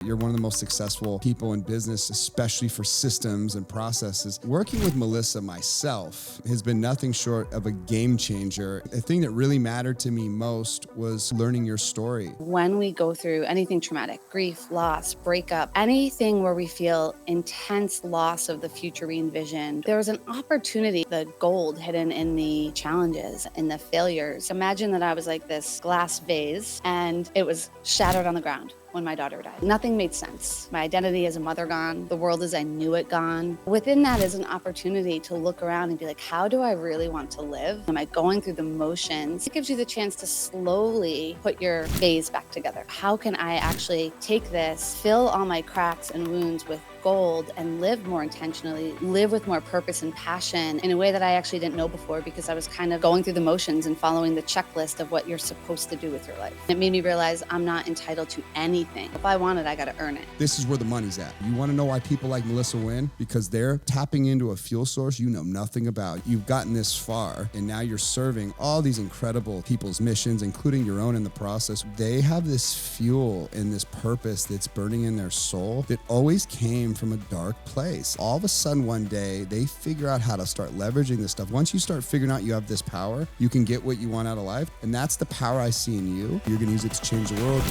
You're one of the most successful people in business, especially for systems and processes. Working with Melissa myself has been nothing short of a game changer. The thing that really mattered to me most was learning your story. When we go through anything traumatic, grief, loss, breakup, anything where we feel intense loss of the future we envisioned, there was an opportunity, the gold hidden in the challenges, in the failures. Imagine that I was like this glass vase and it was shattered on the ground when my daughter died. Nothing made sense. My identity as a mother gone, the world as I knew it gone. Within that is an opportunity to look around and be like, how do I really want to live? Am I going through the motions? It gives you the chance to slowly put your vase back together. How can I actually take this, fill all my cracks and wounds with gold and live more intentionally, live with more purpose and passion in a way that I actually didn't know before because I was kind of going through the motions and following the checklist of what you're supposed to do with your life. It made me realize I'm not entitled to anything. If I want it, I got to earn it. This is where the money's at. You want to know why people like Melissa win? Because they're tapping into a fuel source you know nothing about. You've gotten this far and now you're serving all these incredible people's missions, including your own in the process. They have this fuel and this purpose that's burning in their soul that always came from a dark place. All of a sudden one day they figure out how to start leveraging this stuff. Once you start figuring out you have this power, you can get what you want out of life. And that's the power I see in you. You're going to use it to change the world.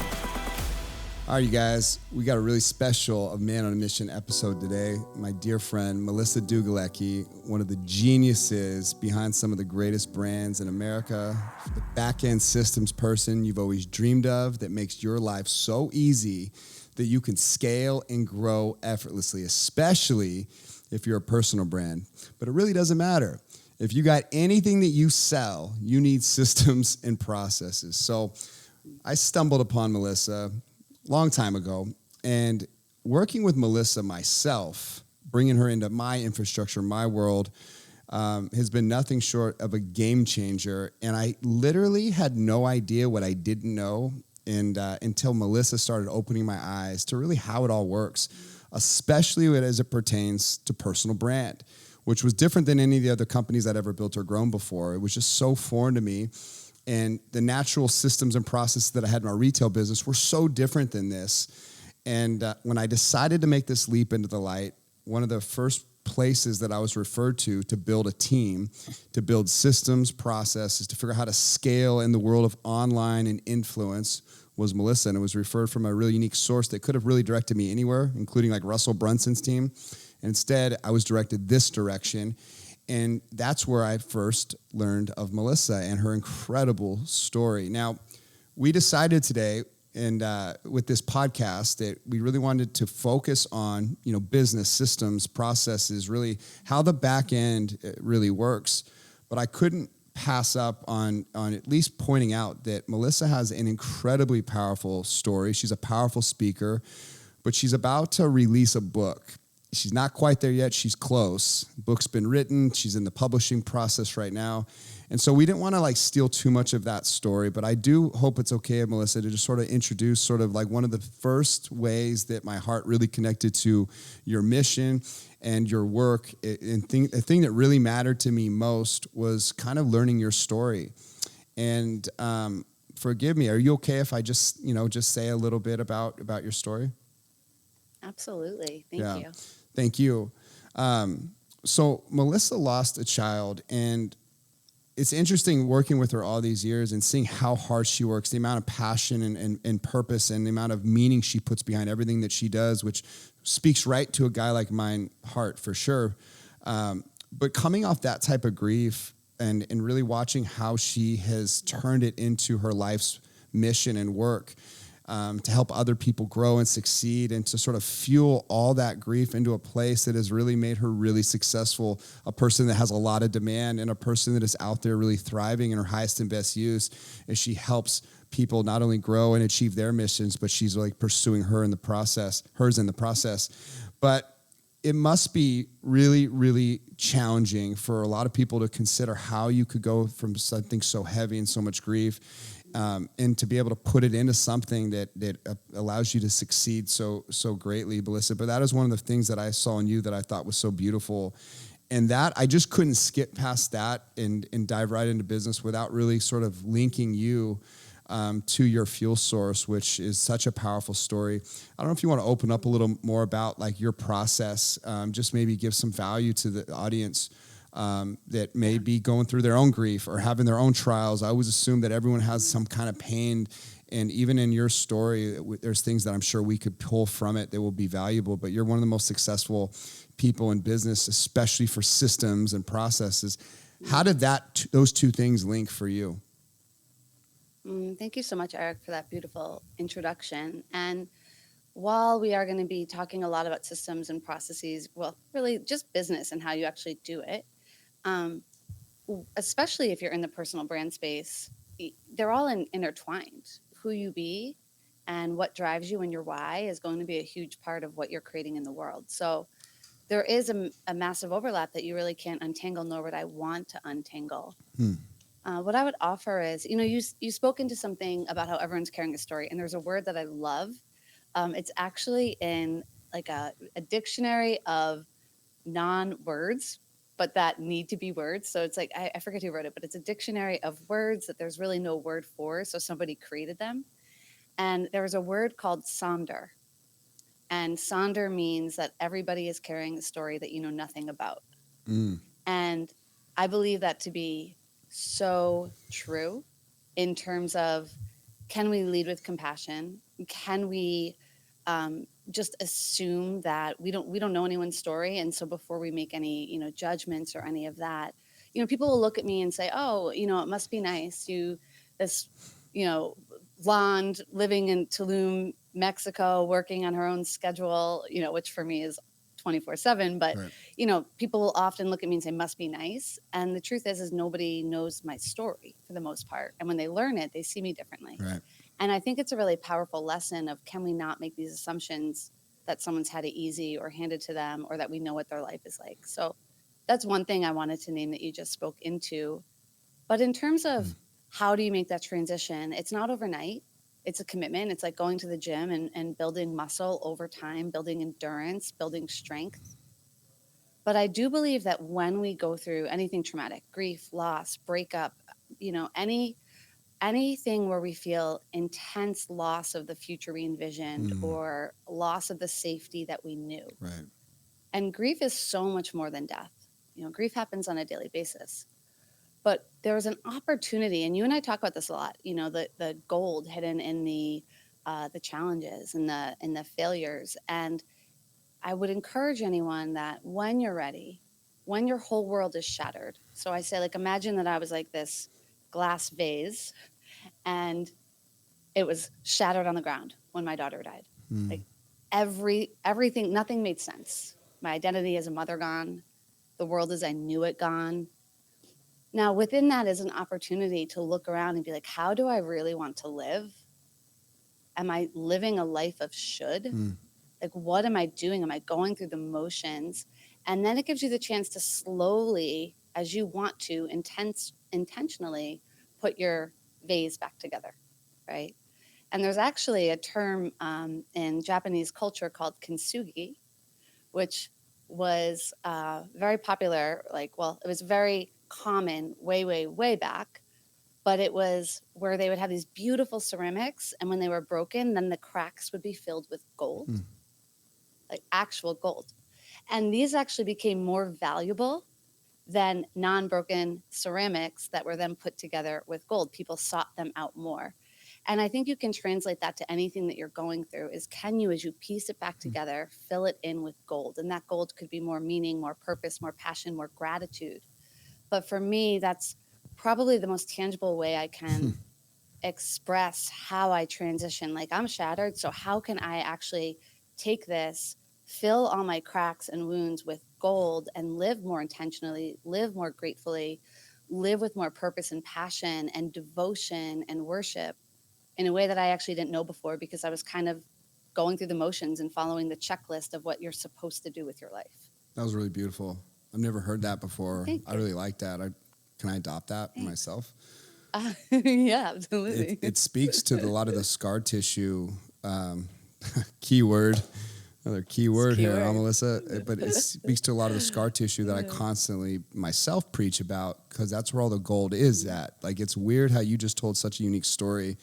All right, you guys, we got a really special Man on a Mission episode today. My dear friend, Melissa Dlugolecki, one of the geniuses behind some of the greatest brands in America, the backend systems person you've always dreamed of that makes your life so easy that you can scale and grow effortlessly, especially if you're a personal brand. But it really doesn't matter. If you got anything that you sell, you need systems and processes. So I stumbled upon Melissa a long time ago, and working with Melissa myself, bringing her into my infrastructure, my world, has been nothing short of a game changer. And I literally had no idea what I didn't know until Melissa started opening my eyes to really how it all works, especially as it pertains to personal brand, which was different than any of the other companies I'd ever built or grown before. It was just so foreign to me. And the natural systems and processes that I had in our retail business were so different than this. And when I decided to make this leap into the light, one of the first places that I was referred to build a team, to build systems, processes, to figure out how to scale in the world of online and influence was Melissa. And it was referred from a really unique source that could have really directed me anywhere, including like Russell Brunson's team. And instead, I was directed this direction. And that's where I first learned of Melissa and her incredible story. Now, we decided today, and with this podcast, that we really wanted to focus on, business systems, processes, really how the back end really works. But I couldn't pass up on at least pointing out that Melissa has an incredibly powerful story. She's a powerful speaker, but she's about to release a book. She's not quite there yet. She's close. The book's been written. She's in the publishing process right now. And so we didn't want to steal too much of that story, but I do hope it's okay, Melissa, to just sort of introduce sort of one of the first ways that my heart really connected to your mission and your work. And the thing that really mattered to me most was kind of learning your story. And forgive me, are you okay if I just say a little bit about your story? Absolutely. Thank you. Thank you. So Melissa lost a child, and it's interesting working with her all these years and seeing how hard she works, the amount of passion and purpose and the amount of meaning she puts behind everything that she does, which speaks right to a guy like mine heart for sure. But coming off that type of grief and really watching how she has turned it into her life's mission and work, to help other people grow and succeed and to sort of fuel all that grief into a place that has really made her really successful, a person that has a lot of demand and a person that is out there really thriving in her highest and best use as she helps people not only grow and achieve their missions, but she's pursuing hers in the process. But it must be really, really challenging for a lot of people to consider how you could go from something so heavy and so much grief and to be able to put it into something that allows you to succeed so greatly, Melissa. But that is one of the things that I saw in you that I thought was so beautiful. And that I just couldn't skip past that and dive right into business without really sort of linking you to your fuel source, which is such a powerful story. I don't know if you want to open up a little more about like your process, just maybe give some value to the audience that may be going through their own grief or having their own trials. I always assume that everyone has some kind of pain. And even in your story, there's things that I'm sure we could pull from it that will be valuable, but you're one of the most successful people in business, especially for systems and processes. How did those two things link for you? Thank you so much, Eric, for that beautiful introduction. And while we are going to be talking a lot about systems and processes, well, really just business and how you actually do it, um, especially if you're in the personal brand space, they're all intertwined. Who you be and what drives you and your why is going to be a huge part of what you're creating in the world. So there is a massive overlap that you really can't untangle, nor would I want to untangle. What I would offer is, you spoke into something about how everyone's carrying a story, and there's a word that I love. It's actually in like a dictionary of non-words, but that need to be words. So it's like, I forget who wrote it, but it's a dictionary of words that there's really no word for. So somebody created them. And there was a word called sonder. And sonder means that everybody is carrying a story that you know nothing about. And I believe that to be so true in terms of, can we lead with compassion? Can we just assume that we don't know anyone's story, and so before we make any judgments or any of that, people will look at me and say, oh, it must be nice, this blonde living in Tulum, Mexico, working on her own schedule, which for me is 24/7. But Right. People will often look at me and say, must be nice. And the truth is nobody knows my story for the most part. And when they learn it, they see me differently. Right. And I think it's a really powerful lesson of, can we not make these assumptions that someone's had it easy or handed to them, or that we know what their life is like. So that's one thing I wanted to name that you just spoke into. But in terms of how do you make that transition, it's not overnight. It's a commitment. It's like going to the gym and building muscle over time, building endurance, building strength. But I do believe that when we go through anything traumatic, grief, loss, breakup, anything where we feel intense loss of the future we envisioned or loss of the safety that we knew. Right. And grief is so much more than death. Grief happens on a daily basis. But there was an opportunity, and you and I talk about this a lot, the gold hidden in the challenges and the failures. And I would encourage anyone that when you're ready, when your whole world is shattered. So I say, like, imagine that I was like this glass vase and it was shattered on the ground when my daughter died. Like everything, nothing made sense. My identity as a mother gone, the world as I knew it gone. Now, within that is an opportunity to look around and be like, how do I really want to live? Am I living a life of should? Like, what am I doing? Am I going through the motions? And then it gives you the chance to slowly, as you want to, intentionally put your vase back together, right? And there's actually a term in Japanese culture called kintsugi, which was very popular. It was very common way, way, way back. But it was where they would have these beautiful ceramics, and when they were broken, then the cracks would be filled with gold, like actual gold. And these actually became more valuable than non-broken ceramics that were then put together with gold. People sought them out more. And I think you can translate that to anything that you're going through is, can you, as you piece it back together, fill it in with gold? And that gold could be more meaning, more purpose, more passion, more gratitude. But for me, that's probably the most tangible way I can express how I transition. Like, I'm shattered, so how can I actually take this, fill all my cracks and wounds with gold, and live more intentionally, live more gratefully, live with more purpose and passion and devotion and worship in a way that I actually didn't know before, because I was kind of going through the motions and following the checklist of what you're supposed to do with your life. That was really beautiful. I've never heard that before. I really like that. Can I adopt that myself? Yeah, absolutely. It speaks to a lot of the scar tissue keyword. Another keyword here, Melissa. But it speaks to a lot of the scar tissue that I constantly myself preach about, because that's where all the gold is at. Like, it's weird how you just told such a unique story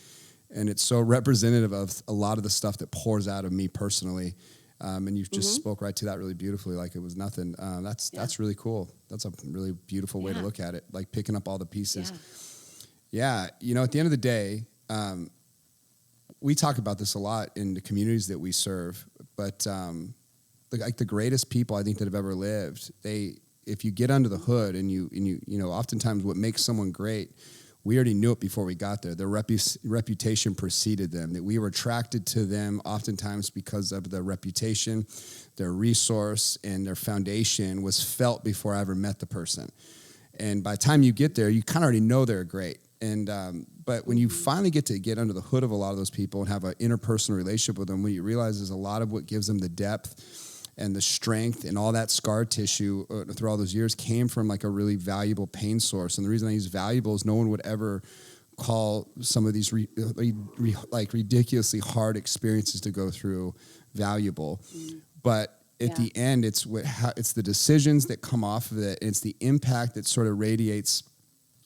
And it's so representative of a lot of the stuff that pours out of me personally. And you just spoke right to that really beautifully, like it was nothing. That's really cool. That's a really beautiful way to look at it, like picking up all the pieces. Yeah. You know, at the end of the day, we talk about this a lot in the communities that we serve, but like the greatest people I think that have ever lived, if you get under the hood and you know, oftentimes what makes someone great, we already knew it before we got there. Their reputation preceded them, that we were attracted to them oftentimes because of their reputation, their resource, and their foundation was felt before I ever met the person. And by the time you get there, you kind of already know they're great. And but when you finally get under the hood of a lot of those people and have an interpersonal relationship with them, what you realize is a lot of what gives them the depth and the strength and all that scar tissue through all those years came from like a really valuable pain source. And the reason I use valuable is no one would ever call some of these like ridiculously hard experiences to go through valuable. But at the end, it's the decisions that come off of it. It's the impact that sort of radiates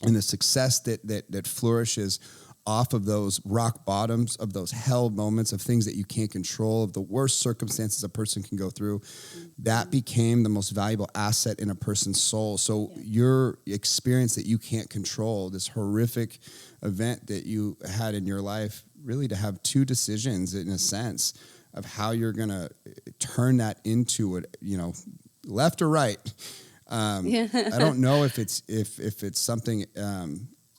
and the success that flourishes off of those rock bottoms, of those hell moments, of things that you can't control, of the worst circumstances a person can go through. That became the most valuable asset in a person's soul. So your experience that you can't control, this horrific event that you had in your life, really to have two decisions in a sense of how you're going to turn that into it, you know, left or right. I don't know if it's something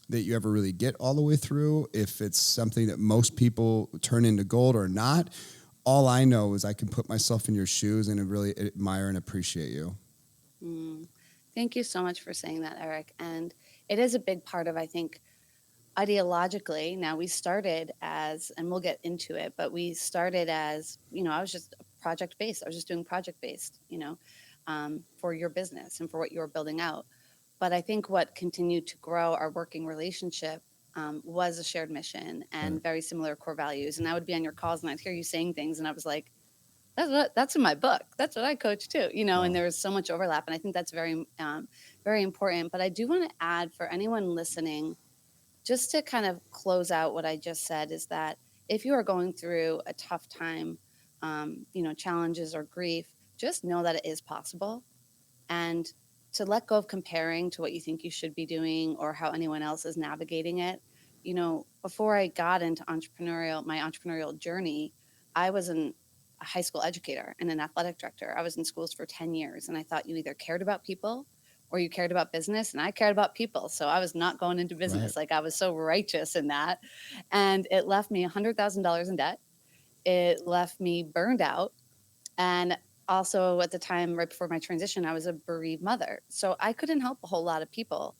that you ever really get all the way through, if it's something that most people turn into gold or not. All I know is I can put myself in your shoes and really admire and appreciate you. Thank you so much for saying that, Eric. And it is a big part of, I think, ideologically. Now, we started as, and we'll get into it, but we started as, you know, I was just project-based. I was just doing project-based, you know, for your business and for what you were building out. But I think what continued to grow our working relationship was a shared mission and very similar core values. And I would be on your calls and I'd hear you saying things and I was like, that's in my book. That's what I coach too, you know, and there was so much overlap. And I think that's very, very important. But I do want to add for anyone listening, just to kind of close out what I just said, is that if you are going through a tough time, you know, challenges or grief, just know that it is possible. And to let go of comparing to what you think you should be doing or how anyone else is navigating it. You know, before I got into my entrepreneurial journey, I was a high school educator and an athletic director. I was in schools for 10 years and I thought you either cared about people or you cared about business, and I cared about people. So I was not going into business. Like I was so righteous in that. And it left me $100,000 in debt. It left me burned out. And also at the time, right before my transition, I was a bereaved mother. So I couldn't help a whole lot of people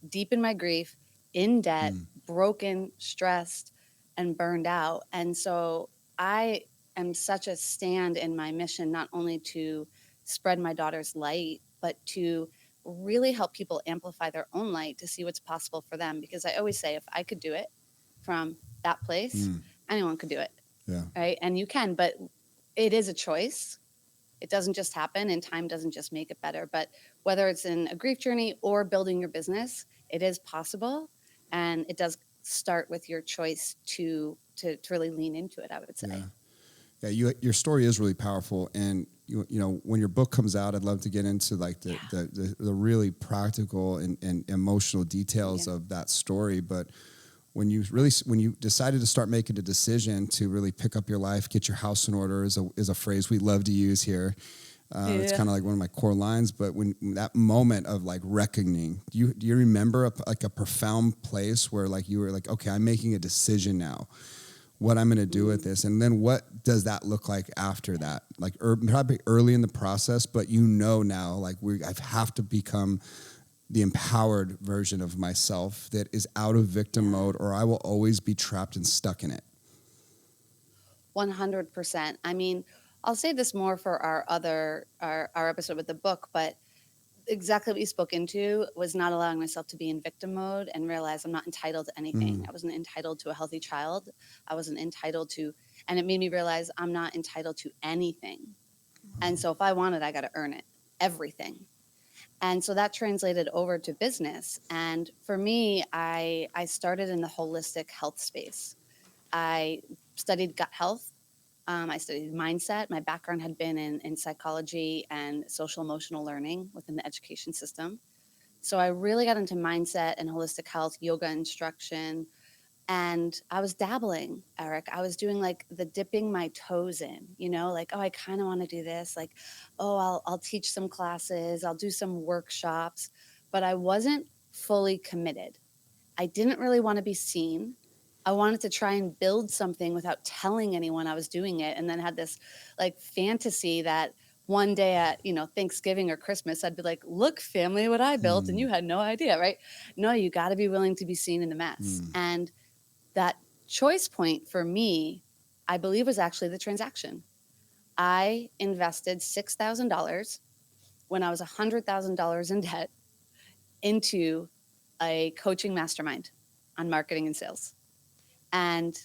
deep in my grief, in debt, broken, stressed, and burned out. And so I am such a stand in my mission, not only to spread my daughter's light, but to really help people amplify their own light to see what's possible for them. Because I always say, if I could do it from that place, anyone could do it. Yeah. Right. And you can, but it is a choice. It doesn't just happen, and time doesn't just make it better. But whether it's in a grief journey or building your business, it is possible. And it does start with your choice to really lean into it, I would say. Yeah, your story is really powerful. And, you know, when your book comes out, I'd love to get into like the really practical and emotional details of that story. But when you decided to start making a decision to really pick up your life, get your house in order is a phrase we love to use here. It's kind of like one of my core lines. But when that moment of like reckoning, do you remember a profound place where like you were like, okay, I'm making a decision now, what I'm going to do with this, and then what does that look like after that? Like probably early in the process, but you know now, like I have to become the empowered version of myself that is out of victim mode, or I will always be trapped and stuck in it. 100%. I mean, I'll say this more for our episode with the book, but exactly what you spoke into was not allowing myself to be in victim mode and realize I'm not entitled to anything. I wasn't entitled to a healthy child. I wasn't entitled to, and it made me realize I'm not entitled to anything. And so if I want it, I got to earn it, everything. And so that translated over to business. And for me, I started in the holistic health space. I studied gut health. I studied mindset. My background had been in psychology and social emotional learning within the education system. So I really got into mindset and holistic health, yoga instruction, and I was dabbling, Eric. I was doing like the dipping my toes in, like, oh, I kind of want to do this. Like, oh, I'll teach some classes, I'll do some workshops, but I wasn't fully committed. I didn't really want to be seen. I wanted to try and build something without telling anyone I was doing it, and then had this like fantasy that one day at, Thanksgiving or Christmas, I'd be like, look, family, what I built, and you had no idea, right? No, you got to be willing to be seen in the mess. And that choice point for me, I believe, was actually the transaction. I invested $6,000 when I was $100,000 in debt into a coaching mastermind on marketing and sales. And,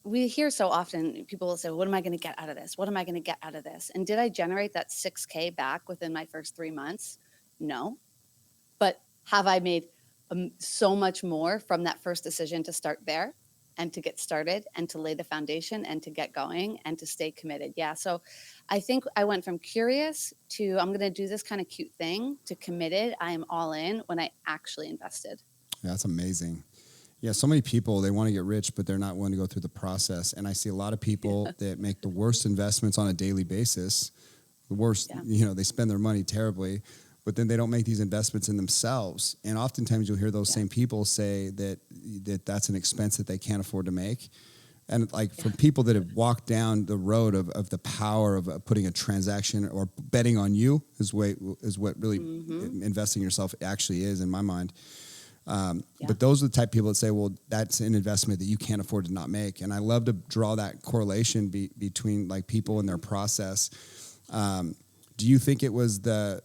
we hear so often people will say, what am I going to get out of this? What am I going to get out of this? And did I generate that 6K back within my first 3 months? No. But have I made so much more from that first decision to start there and to get started and to lay the foundation and to get going and to stay committed? Yeah. So I think I went from curious to I'm going to do this kind of cute thing to committed. I am all in when I actually invested. Yeah, that's amazing. Yeah, so many people, they want to get rich, but they're not willing to go through the process. And I see a lot of people that make the worst investments on a daily basis. The worst, they spend their money terribly, but then they don't make these investments in themselves. And oftentimes you'll hear those same people say that that's an expense that they can't afford to make. And like from people that have walked down the road of the power of putting a transaction or betting on you is what really investing in yourself actually is in my mind. But those are the type of people that say, well, that's an investment that you can't afford to not make. And I love to draw that correlation between like people and their process. Do you think it was the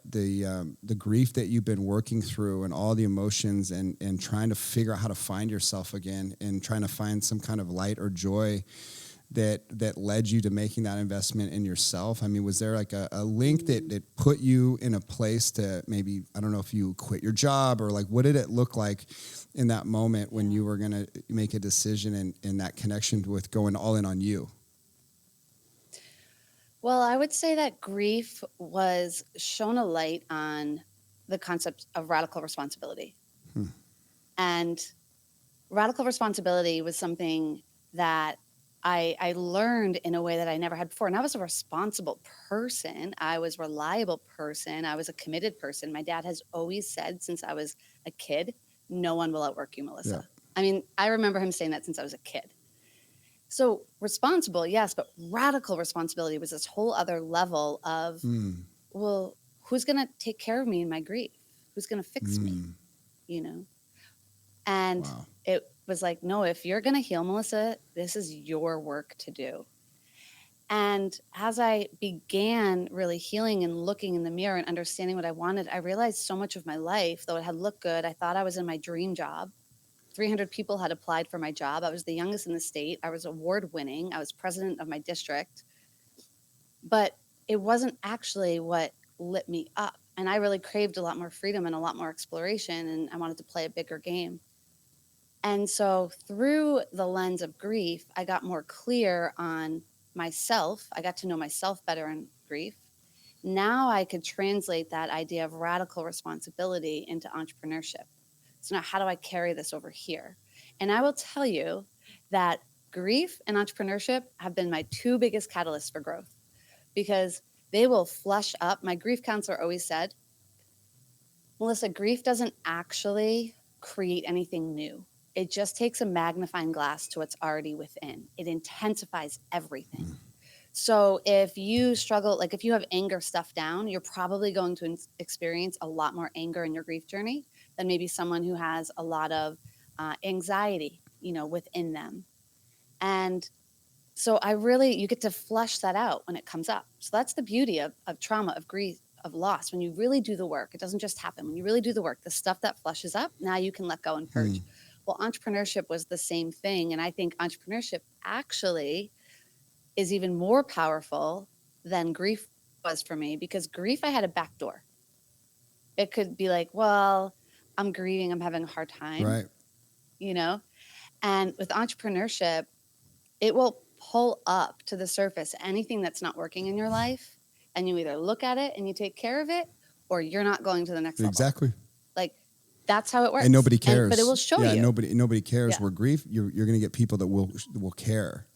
grief that you've been working through and all the emotions and trying to figure out how to find yourself again and trying to find some kind of light or joy that led you to making that investment in yourself? I mean, was there like a link that put you in a place to maybe, I don't know if you quit your job or like, what did it look like in that moment when you were going to make a decision and that connection with going all in on you? Well, I would say that grief was shown a light on the concept of radical responsibility. And radical responsibility was something that I learned in a way that I never had before. And I was a responsible person. I was a reliable person. I was a committed person. My dad has always said since I was a kid, no one will outwork you, Melissa. Yeah. I mean, I remember him saying that since I was a kid. So responsible, yes, but radical responsibility was this whole other level of, well, who's going to take care of me in my grief? Who's going to fix me? And it was like, no, if you're going to heal, Melissa, this is your work to do. And as I began really healing and looking in the mirror and understanding what I wanted, I realized so much of my life, though it had looked good, I thought I was in my dream job. 300 people had applied for my job. I was the youngest in the state. I was award winning. I was president of my district. But it wasn't actually what lit me up. And I really craved a lot more freedom and a lot more exploration. And I wanted to play a bigger game. And so through the lens of grief, I got more clear on myself. I got to know myself better in grief. Now I could translate that idea of radical responsibility into entrepreneurship. So now how do I carry this over here? And I will tell you that grief and entrepreneurship have been my two biggest catalysts for growth because they will flush up. My grief counselor always said, Melissa, grief doesn't actually create anything new. It just takes a magnifying glass to what's already within. It intensifies everything. So if you struggle, like if you have anger stuffed down, you're probably going to experience a lot more anger in your grief journey than maybe someone who has a lot of anxiety, within them. And so you get to flush that out when it comes up. So that's the beauty of trauma, of grief, of loss. When you really do the work, it doesn't just happen. When you really do the work, the stuff that flushes up, now you can let go and purge. Well, entrepreneurship was the same thing. And I think entrepreneurship actually is even more powerful than grief was for me because grief, I had a back door. It could be like, well, I'm grieving, I'm having a hard time, right? And with entrepreneurship, it will pull up to the surface anything that's not working in your life. And you either look at it and you take care of it, or you're not going to the next level. Exactly. Like, that's how it works. And nobody cares. But it will show you. Nobody cares. Yeah. Where grief, you're going to get people that will care.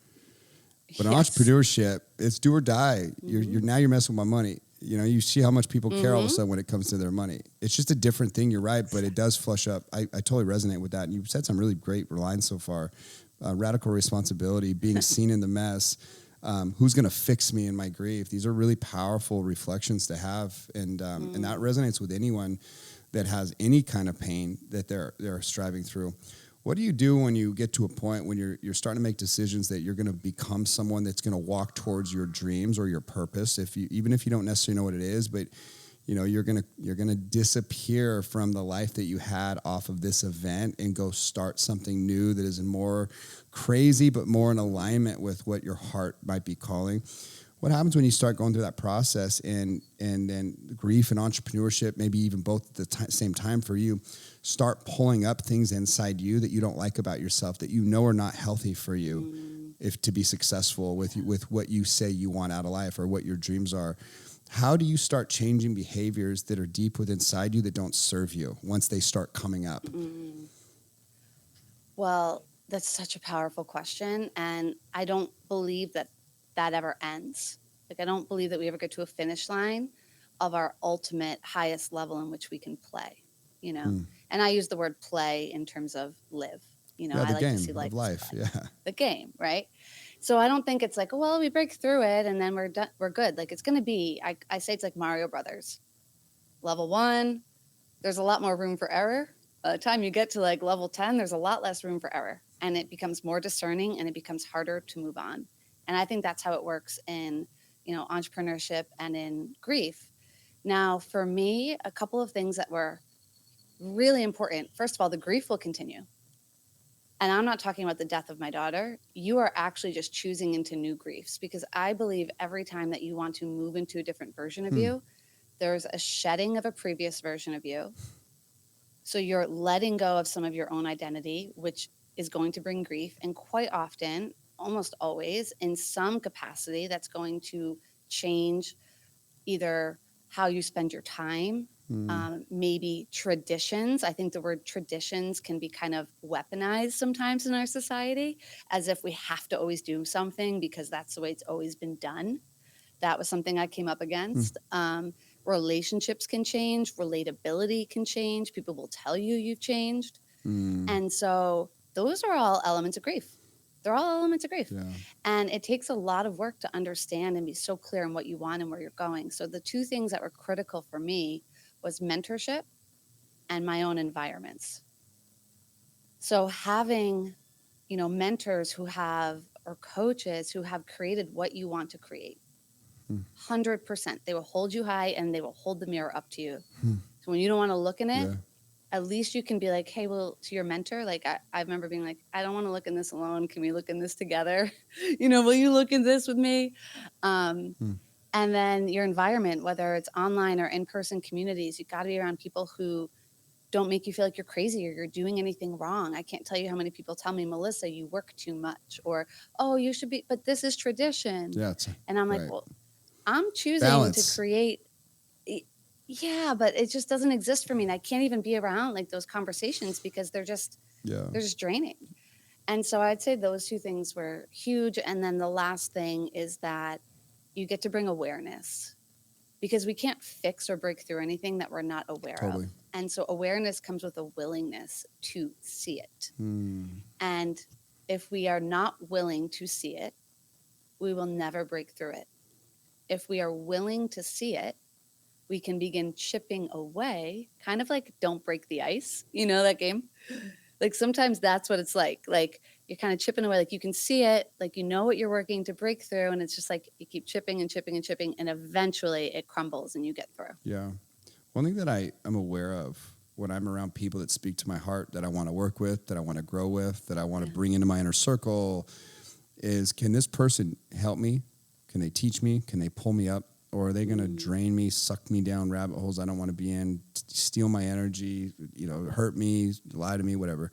But in Yes. entrepreneurship, it's do or die. You're now you're messing with my money. You know, you see how much people care all of a sudden when it comes to their money. It's just a different thing. You're right, but it does flush up. I totally resonate with that. And you've said some really great lines so far. Radical responsibility, being seen in the mess. Who's going to fix me in my grief? These are really powerful reflections to have, and that resonates with anyone that has any kind of pain that they're striving through. What do you do when you get to a point when you're starting to make decisions that you're going to become someone that's going to walk towards your dreams or your purpose? Even if you don't necessarily know what it is, but you know you're gonna disappear from the life that you had off of this event and go start something new that is more crazy but more in alignment with what your heart might be calling. What happens when you start going through that process and then grief and entrepreneurship, maybe even both at the same time for you, start pulling up things inside you that you don't like about yourself, that you know are not healthy for you if to be successful with what you say you want out of life or what your dreams are? How do you start changing behaviors that are deep within inside you that don't serve you once they start coming up? Well, that's such a powerful question. And I don't believe that ever ends. Like, I don't believe that we ever get to a finish line of our ultimate highest level in which we can play, you know? And I use the word play in terms of live, you know, Yeah, I like game to see life, of life. Yeah. the game, right? So I don't think it's like, well, we break through it and then we're done, we're good. Like, it's going to be, I say it's like Mario Brothers. Level 1, there's a lot more room for error. By the time you get to like level 10, there's a lot less room for error, and it becomes more discerning and it becomes harder to move on. And I think that's how it works in, you know, entrepreneurship and in grief. Now, for me, a couple of things that were really important. First of all, the grief will continue. And I'm not talking about the death of my daughter. You are actually just choosing into new griefs, because I believe every time that you want to move into a different version of you, there's a shedding of a previous version of you. So you're letting go of some of your own identity, which is going to bring grief. And quite often, almost always, in some capacity, that's going to change either how you spend your time, maybe traditions. I think the word traditions can be kind of weaponized sometimes in our society, as if we have to always do something because that's the way it's always been done. That was something I came up against. Relationships can change. Relatability can change. People will tell you you've changed. And so those are all elements of grief. They're all elements of grief. Yeah. And it takes a lot of work to understand and be so clear on what you want and where you're going. So the two things that were critical for me was mentorship and my own environments. So having, you know, mentors who have, or coaches who have created what you want to create. 100%. They will hold you high and they will hold the mirror up to you. So when you don't want to look in it, at least you can be like, hey, well, to your mentor, like I remember being like, I don't want to look in this alone. Can we look in this together? You know, will you look in this with me? And then your environment, whether it's online or in-person communities, you got to be around people who don't make you feel like you're crazy or you're doing anything wrong. I can't tell you how many people tell me, Melissa, you work too much, or, oh, you should be, but this is tradition. Yeah. And I'm like, well, I'm choosing balance. to create. Yeah, but it just doesn't exist for me. And I can't even be around like those conversations because they're just draining. And so I'd say those two things were huge. And then the last thing is that you get to bring awareness, because we can't fix or break through anything that we're not aware of. And so awareness comes with a willingness to see it. And if we are not willing to see it, we will never break through it. If we are willing to see it, we can begin chipping away, kind of like Don't Break the Ice. You know that game? Like sometimes that's what it's like. Like you're kind of chipping away, like you can see it, like you know what you're working to break through, and it's just like you keep chipping and chipping and chipping, and eventually it crumbles and you get through. Yeah. One thing that I am aware of when I'm around people that speak to my heart, that I want to work with, that I want to grow with, that I want to bring into my inner circle is, can this person help me? Can they teach me? Can they pull me up? or are they going to drain me, suck me down rabbit holes I don't want to be in, steal my energy, hurt me, lie to me, whatever.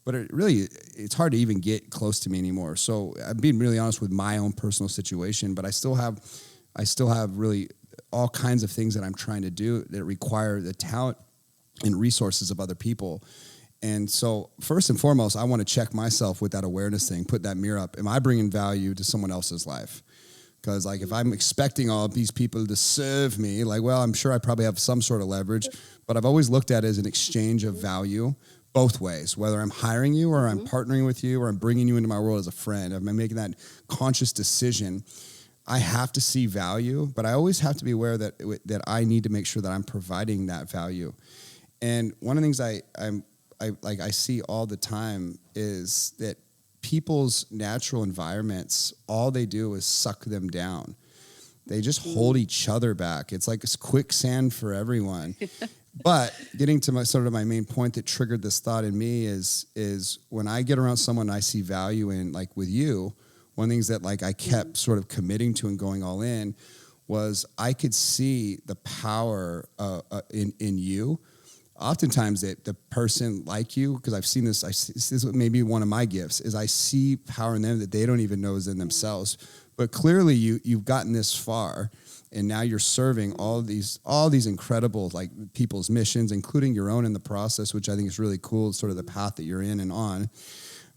But it's hard to even get close to me anymore. So I'm being really honest with my own personal situation, but I still have really all kinds of things that I'm trying to do that require the talent and resources of other people. And so first and foremost, I want to check myself with that awareness thing, put that mirror up. Am I bringing value to someone else's life? Because like if I'm expecting all of these people to serve me, like, well, I'm sure I probably have some sort of leverage, but I've always looked at it as an exchange of value both ways, whether I'm hiring you or I'm partnering with you or I'm bringing you into my world as a friend. I'm making that conscious decision. I have to see value, but I always have to be aware that I need to make sure that I'm providing that value. And one of the things I see all the time is that people's natural environments, all they do is suck them down. They just hold each other back. It's like it's quicksand for everyone. But getting to my main point that triggered this thought in me is when I get around someone I see value in, like with you, one of the things that like I kept sort of committing to and going all in was I could see the power in you. Oftentimes that the person like you, because I've seen this, this is maybe one of my gifts, is I see power in them that they don't even know is in themselves. But clearly you've gotten this far, and now you're serving all these incredible like people's missions, including your own in the process, which I think is really cool. It's sort of the path that you're in and on.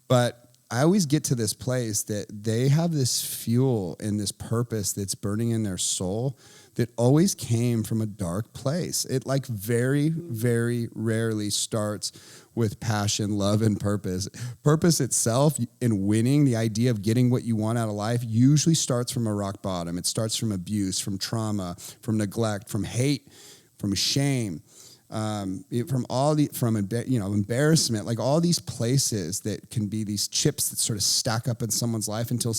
But I always get to this place that they have this fuel and this purpose that's burning in their soul that always came from a dark place. It like very, very rarely starts with passion, love, and purpose. Purpose itself in winning, the idea of getting what you want out of life, usually starts from a rock bottom. It starts from abuse, from trauma, from neglect, from hate, from shame, from embarrassment, like all these places that can be these chips that sort of stack up in someone's life until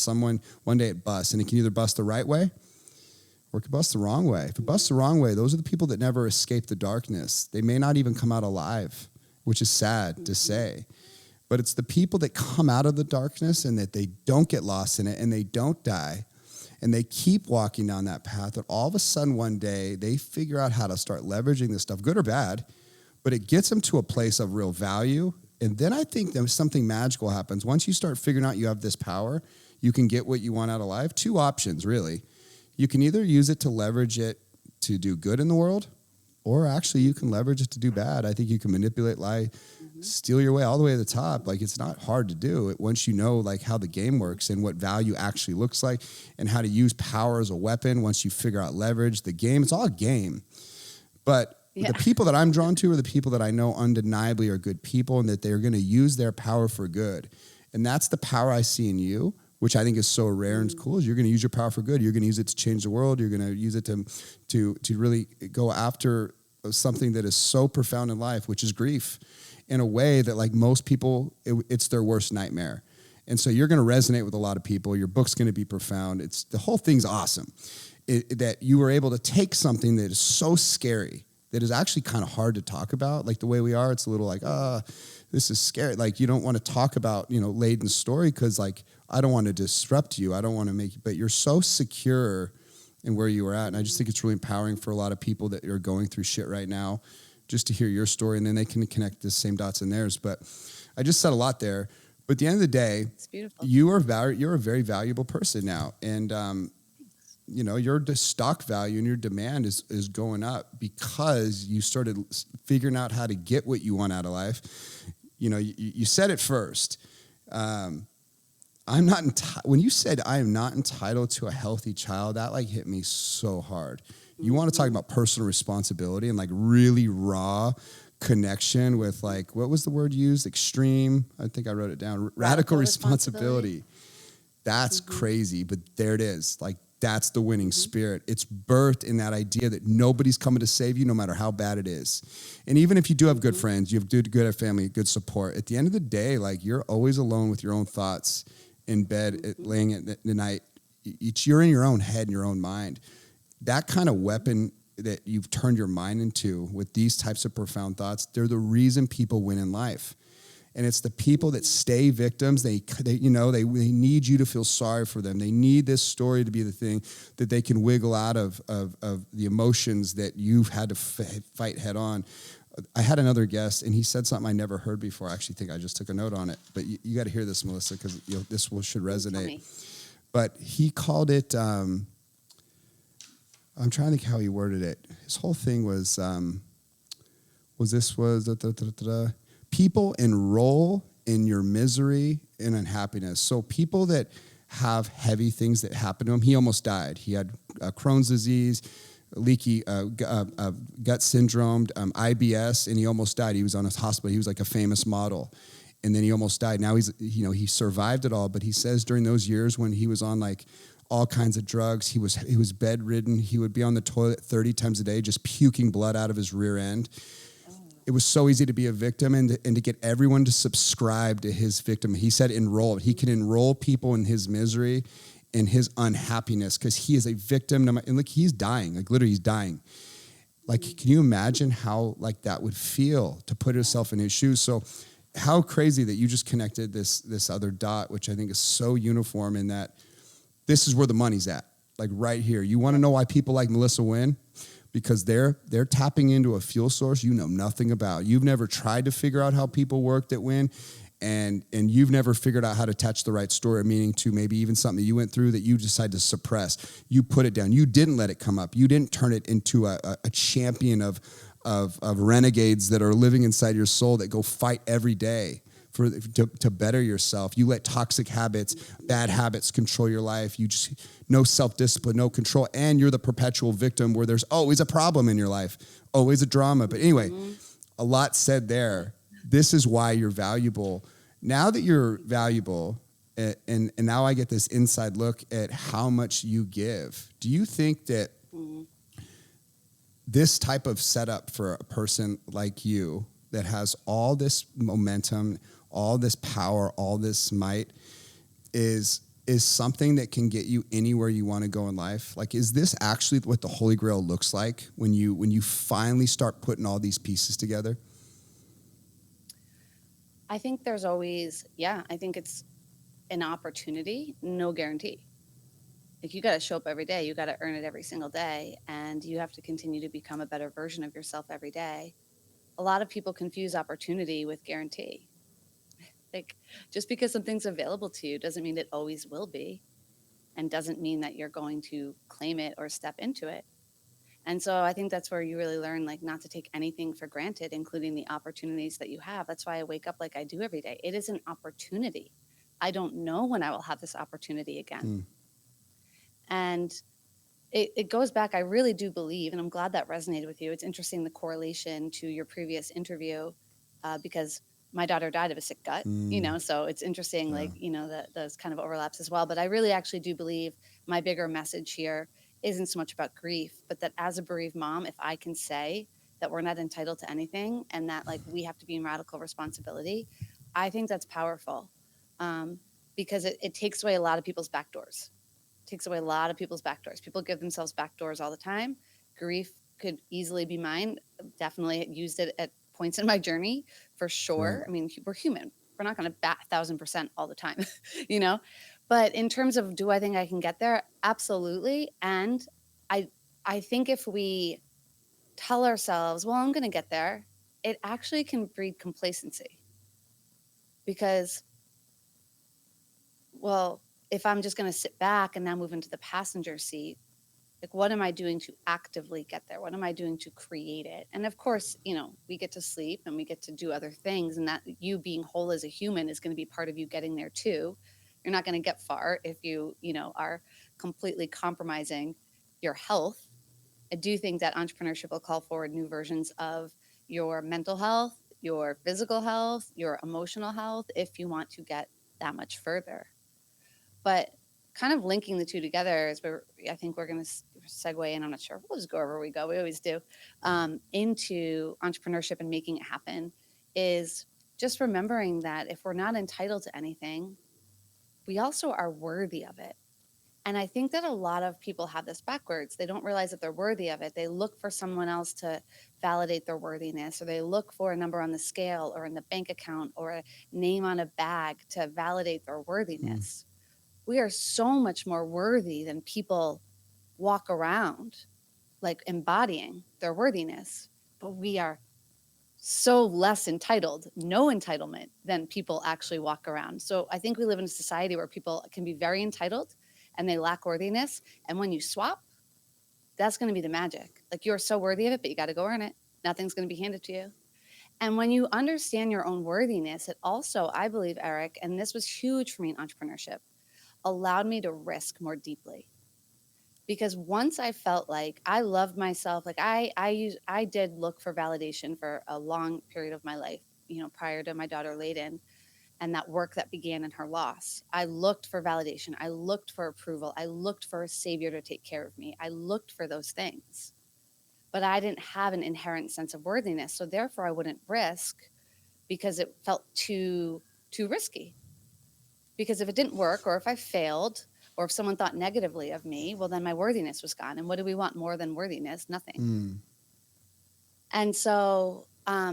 one day it busts, and it can either bust the right way or it can bust the wrong way. If it busts the wrong way, those are the people that never escape the darkness. They may not even come out alive, which is sad to say. But it's the people that come out of the darkness and that they don't get lost in it and they don't die and they keep walking down that path, that all of a sudden one day they figure out how to start leveraging this stuff, good or bad, but it gets them to a place of real value. And then I think there's something magical happens. Once you start figuring out you have this power, you can get what you want out of life. Two options, really. You can either use it to leverage it to do good in the world, or actually you can leverage it to do bad. I think you can manipulate, lie, steal your way all the way to the top. Like it's not hard to do it once you know like how the game works and what value actually looks like and how to use power as a weapon. Once you figure out leverage, the game, it's all a game. But the people that I'm drawn to are the people that I know undeniably are good people and that they're going to use their power for good. And that's the power I see in you, which I think is so rare and cool, is you're going to use your power for good. You're going to use it to change the world. You're going to use it to really go after something that is so profound in life, which is grief, in a way that like most people, it's their worst nightmare. And so you're going to resonate with a lot of people. Your book's going to be profound. The whole thing's awesome. That you were able to take something that is so scary, that is actually kind of hard to talk about. Like the way we are, it's a little like, this is scary. Like you don't want to talk about, Layden's story because like, I don't want to disrupt you. I don't want to make you, but you're so secure in where you were at. And I just think it's really empowering for a lot of people that are going through shit right now, just to hear your story, and then they can connect the same dots in theirs. But I just said a lot there. But at the end of the day, it's beautiful. You're a very valuable person now. And, your stock value and your demand is going up because you started figuring out how to get what you want out of life. You said it first. When you said I am not entitled to a healthy child, that like hit me so hard. You want to talk about personal responsibility and like really raw connection with like, what was the word used? Extreme. I think I wrote it down. Radical responsibility. That's crazy, but there it is. Like that's the winning spirit. It's birthed in that idea that nobody's coming to save you no matter how bad it is. And even if you do have good friends, you have good family, good support, at the end of the day, like you're always alone with your own thoughts in bed, laying at the night. You're in your own head and your own mind. That kind of weapon that you've turned your mind into with these types of profound thoughts, they're the reason people win in life. And it's the people that stay victims. They need you to feel sorry for them. They need this story to be the thing that they can wiggle out of the emotions that you've had to fight head on. I had another guest, and he said something I never heard before. I actually think I just took a note on it. But you got to hear this, Melissa, because should resonate. But he called it, I'm trying to think how he worded it. His whole thing was people enroll in your misery and unhappiness. So people that have heavy things that happen to him, he almost died. He had Crohn's disease, leaky gut syndrome, IBS, and he almost died. He was on a hospital. He was like a famous model. And then he almost died. Now he survived it all. But he says during those years when he was on like all kinds of drugs, he was bedridden. He would be on the toilet 30 times a day, just puking blood out of his rear end. It was so easy to be a victim and to get everyone to subscribe to his victim. He said enroll. He can enroll people in his misery and his unhappiness because he is a victim. And like he's dying. Like literally he's dying. Like, can you imagine how like that would feel to put yourself in his shoes? So how crazy that you just connected this other dot, which I think is so uniform in that this is where the money's at. Like right here. You want to know why people like Melissa win? Because they're tapping into a fuel source you know nothing about. You've never tried to figure out how people work that win, and you've never figured out how to attach the right story or meaning to maybe even something that you went through that you decided to suppress. You put it down. You didn't let it come up. You didn't turn it into a champion of renegades that are living inside your soul that go fight every day to better yourself. You let toxic habits, bad habits control your life. You just no self-discipline, no control, and you're the perpetual victim where there's always a problem in your life, always a drama. But anyway, a lot said there. This is why you're valuable. Now that you're valuable, and now I get this inside look at how much you give. Do you think that this type of setup for a person like you that has all this momentum, all this power, all this might is something that can get you anywhere you want to go in life? Like, is this actually what the Holy Grail looks like when you finally start putting all these pieces together? I think there's always, I think it's an opportunity, no guarantee. Like you got to show up every day. You got to earn it every single day. And you have to continue to become a better version of yourself every day. A lot of people confuse opportunity with guarantee. Like just because something's available to you doesn't mean it always will be, and doesn't mean that you're going to claim it or step into it. And so I think that's where you really learn like not to take anything for granted, including the opportunities that you have. That's why I wake up like I do every day. It is an opportunity. I don't know when I will have this opportunity again. And it goes back, I really do believe, and I'm glad that resonated with you. It's interesting, the correlation to your previous interview, because my daughter died of a sick gut, so it's interesting, that those kind of overlaps as well. But I really actually do believe my bigger message here isn't so much about grief, but that as a bereaved mom, if I can say that we're not entitled to anything and that like we have to be in radical responsibility, I think that's powerful, because it takes away a lot of people's back doors. People give themselves back doors all the time. Grief could easily be mine. Definitely used it at points in my journey, for sure. Right. I mean, we're human. We're not going to bat 1,000% all the time, But in terms of, do I think I can get there? Absolutely. And I think if we tell ourselves, well, I'm going to get there, it actually can breed complacency. Because, well, if I'm just going to sit back and now move into the passenger seat, like what am I doing to actively get there? What am I doing to create it? And of course, we get to sleep and we get to do other things, and that you being whole as a human is going to be part of you getting there too. You're not going to get far if you are completely compromising your health. I do think that entrepreneurship will call forward new versions of your mental health, your physical health, your emotional health, if you want to get that much further. But kind of linking the two together is where I think we're going to segue in. I'm not sure. We'll just go wherever we go. We always do. Into entrepreneurship and making it happen is just remembering that if we're not entitled to anything, we also are worthy of it. And I think that a lot of people have this backwards. They don't realize that they're worthy of it. They look for someone else to validate their worthiness, or they look for a number on the scale or in the bank account or a name on a bag to validate their worthiness. We are so much more worthy than people walk around like embodying their worthiness, but we are so less entitled, no entitlement, than people actually walk around. So I think we live in a society where people can be very entitled and they lack worthiness. And when you swap, that's going to be the magic. Like, you're so worthy of it, but you got to go earn it. Nothing's going to be handed to you. And when you understand your own worthiness, it also, I believe, Eric, and this was huge for me in entrepreneurship, allowed me to risk more deeply. Because once I felt like I loved myself, like I did look for validation for a long period of my life, prior to my daughter Layden and that work that began in her loss. I looked for validation. I looked for approval. I looked for a savior to take care of me. I looked for those things, but I didn't have an inherent sense of worthiness. So therefore I wouldn't risk, because it felt too risky. Because if it didn't work, or if I failed, or if someone thought negatively of me, well, then my worthiness was gone. And what do we want more than worthiness? Nothing. And so, I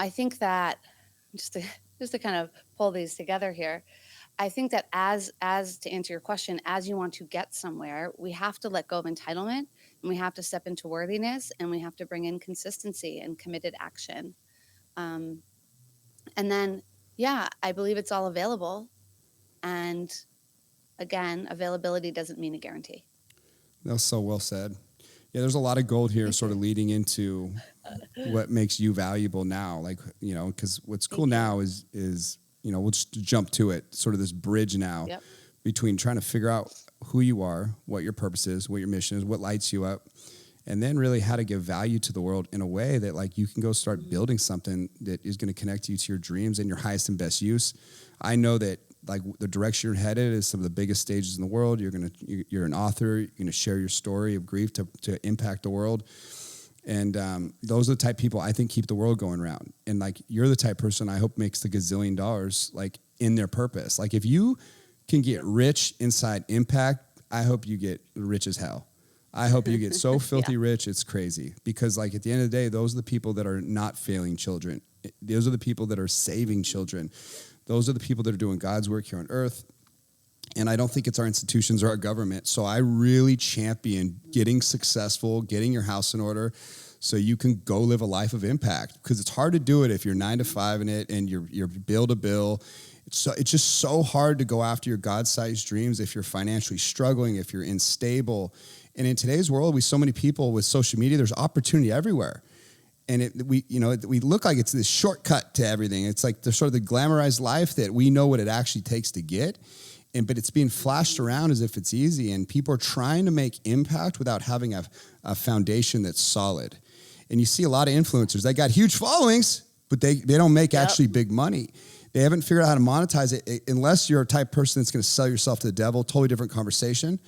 think that just to kind of pull these together here, I think that as to answer your question, as you want to get somewhere, we have to let go of entitlement, and we have to step into worthiness, and we have to bring in consistency and committed action. And then, I believe it's all available. And again, availability doesn't mean a guarantee. That was so well said. Yeah, there's a lot of gold here sort of leading into what makes you valuable now. Like, because what's cool now is we'll just jump to it, sort of this bridge now between trying to figure out who you are, what your purpose is, what your mission is, what lights you up, and then really how to give value to the world in a way that, like, you can go start building something that is going to connect you to your dreams and your highest and best use. I know that, like, the direction you're headed is some of the biggest stages in the world. You're an author. You're going to share your story of grief to impact the world. And those are the type of people I think keep the world going round. And, like, you're the type of person I hope makes the gazillion dollars, like, in their purpose. Like, if you can get rich inside impact, I hope you get rich as hell. I hope you get so filthy rich, it's crazy. Because, like, at the end of the day, those are the people that are not failing children. Those are the people that are saving children. Those are the people that are doing God's work here on earth. And I don't think it's our institutions or our government. So I really champion getting successful, getting your house in order so you can go live a life of impact. Because it's hard to do it if you're 9 to 5 in it and you're bill to bill. It's just so hard to go after your God-sized dreams if you're financially struggling, if you're unstable. And in today's world, with so many people with social media, there's opportunity everywhere. And we look like it's this shortcut to everything. It's like the sort of the glamorized life that we know what it actually takes to get. But it's being flashed around as if it's easy. And people are trying to make impact without having a foundation that's solid. And you see a lot of influencers. They got huge followings, but they don't make actually big money. They haven't figured out how to monetize it unless you're a type of person that's going to sell yourself to the devil. Totally different conversation.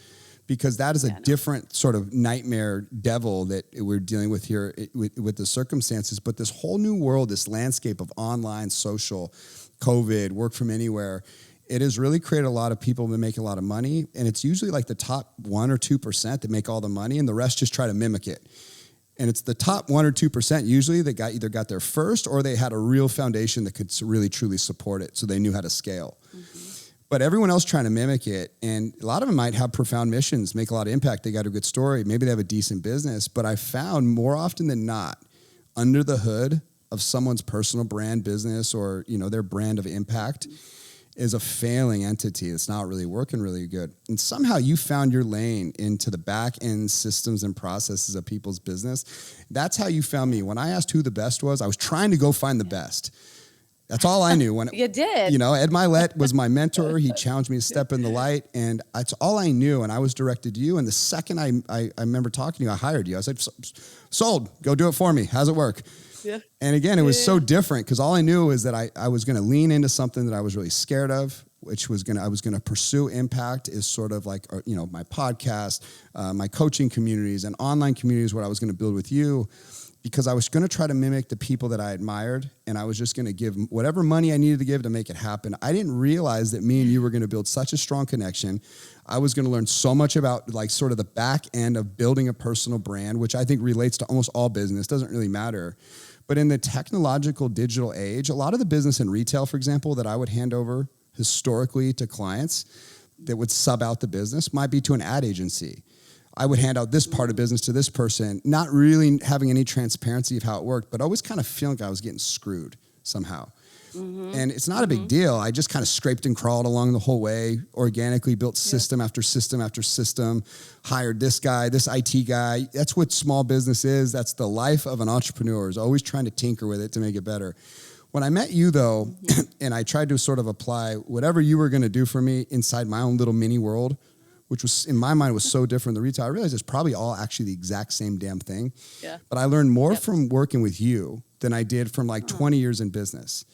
Because that is a different sort of nightmare devil that we're dealing with here with the circumstances. But this whole new world, this landscape of online, social, COVID, work from anywhere, it has really created a lot of people that make a lot of money. And it's usually like the top 1 or 2% that make all the money, and the rest just try to mimic it. And it's the top 1 or 2% usually that either got there first, or they had a real foundation that could really, truly support it. So they knew how to scale. Mm-hmm. But everyone else trying to mimic it, and a lot of them might have profound missions, make a lot of impact. They got a good story. Maybe they have a decent business. But I found more often than not, under the hood of someone's personal brand business or, their brand of impact is a failing entity that's not really working really good. And somehow you found your lane into the back end systems and processes of people's business. That's how you found me. When I asked who the best was, I was trying to go find the best. That's all I knew. When you did. Ed Milet was my mentor. He challenged me to step in the light, and that's all I knew. And I was directed to you. And the second I remember talking to you, I hired you. I said, sold, go do it for me. How's it work? Yeah. And again, it was so different because all I knew was that I was going to lean into something that I was really scared of, which was I was going to pursue impact is sort of like, my podcast, my coaching communities and online communities, what I was going to build with you, because I was going to try to mimic the people that I admired. And I was just going to give whatever money I needed to give to make it happen. I didn't realize that me and you were going to build such a strong connection. I was going to learn so much about like sort of the back end of building a personal brand, which I think relates to almost all business. Doesn't really matter. But in the technological digital age, a lot of the business and retail, for example, that I would hand over historically to clients that would sub out the business might be to an ad agency. I would hand out this part of business to this person, not really having any transparency of how it worked, but always kind of feeling like I was getting screwed somehow. And it's not a big deal. I just kind of scraped and crawled along the whole way, organically built system after system after system, hired this guy, this IT guy. That's what small business is. That's the life of an entrepreneur, is always trying to tinker with it to make it better. When I met you, though, and I tried to sort of apply whatever you were going to do for me inside my own little mini world, which was, in my mind, was so different than the retail. I realized it's probably all actually the exact same damn thing. Yeah. But I learned more from working with you than I did from like 20 years in business.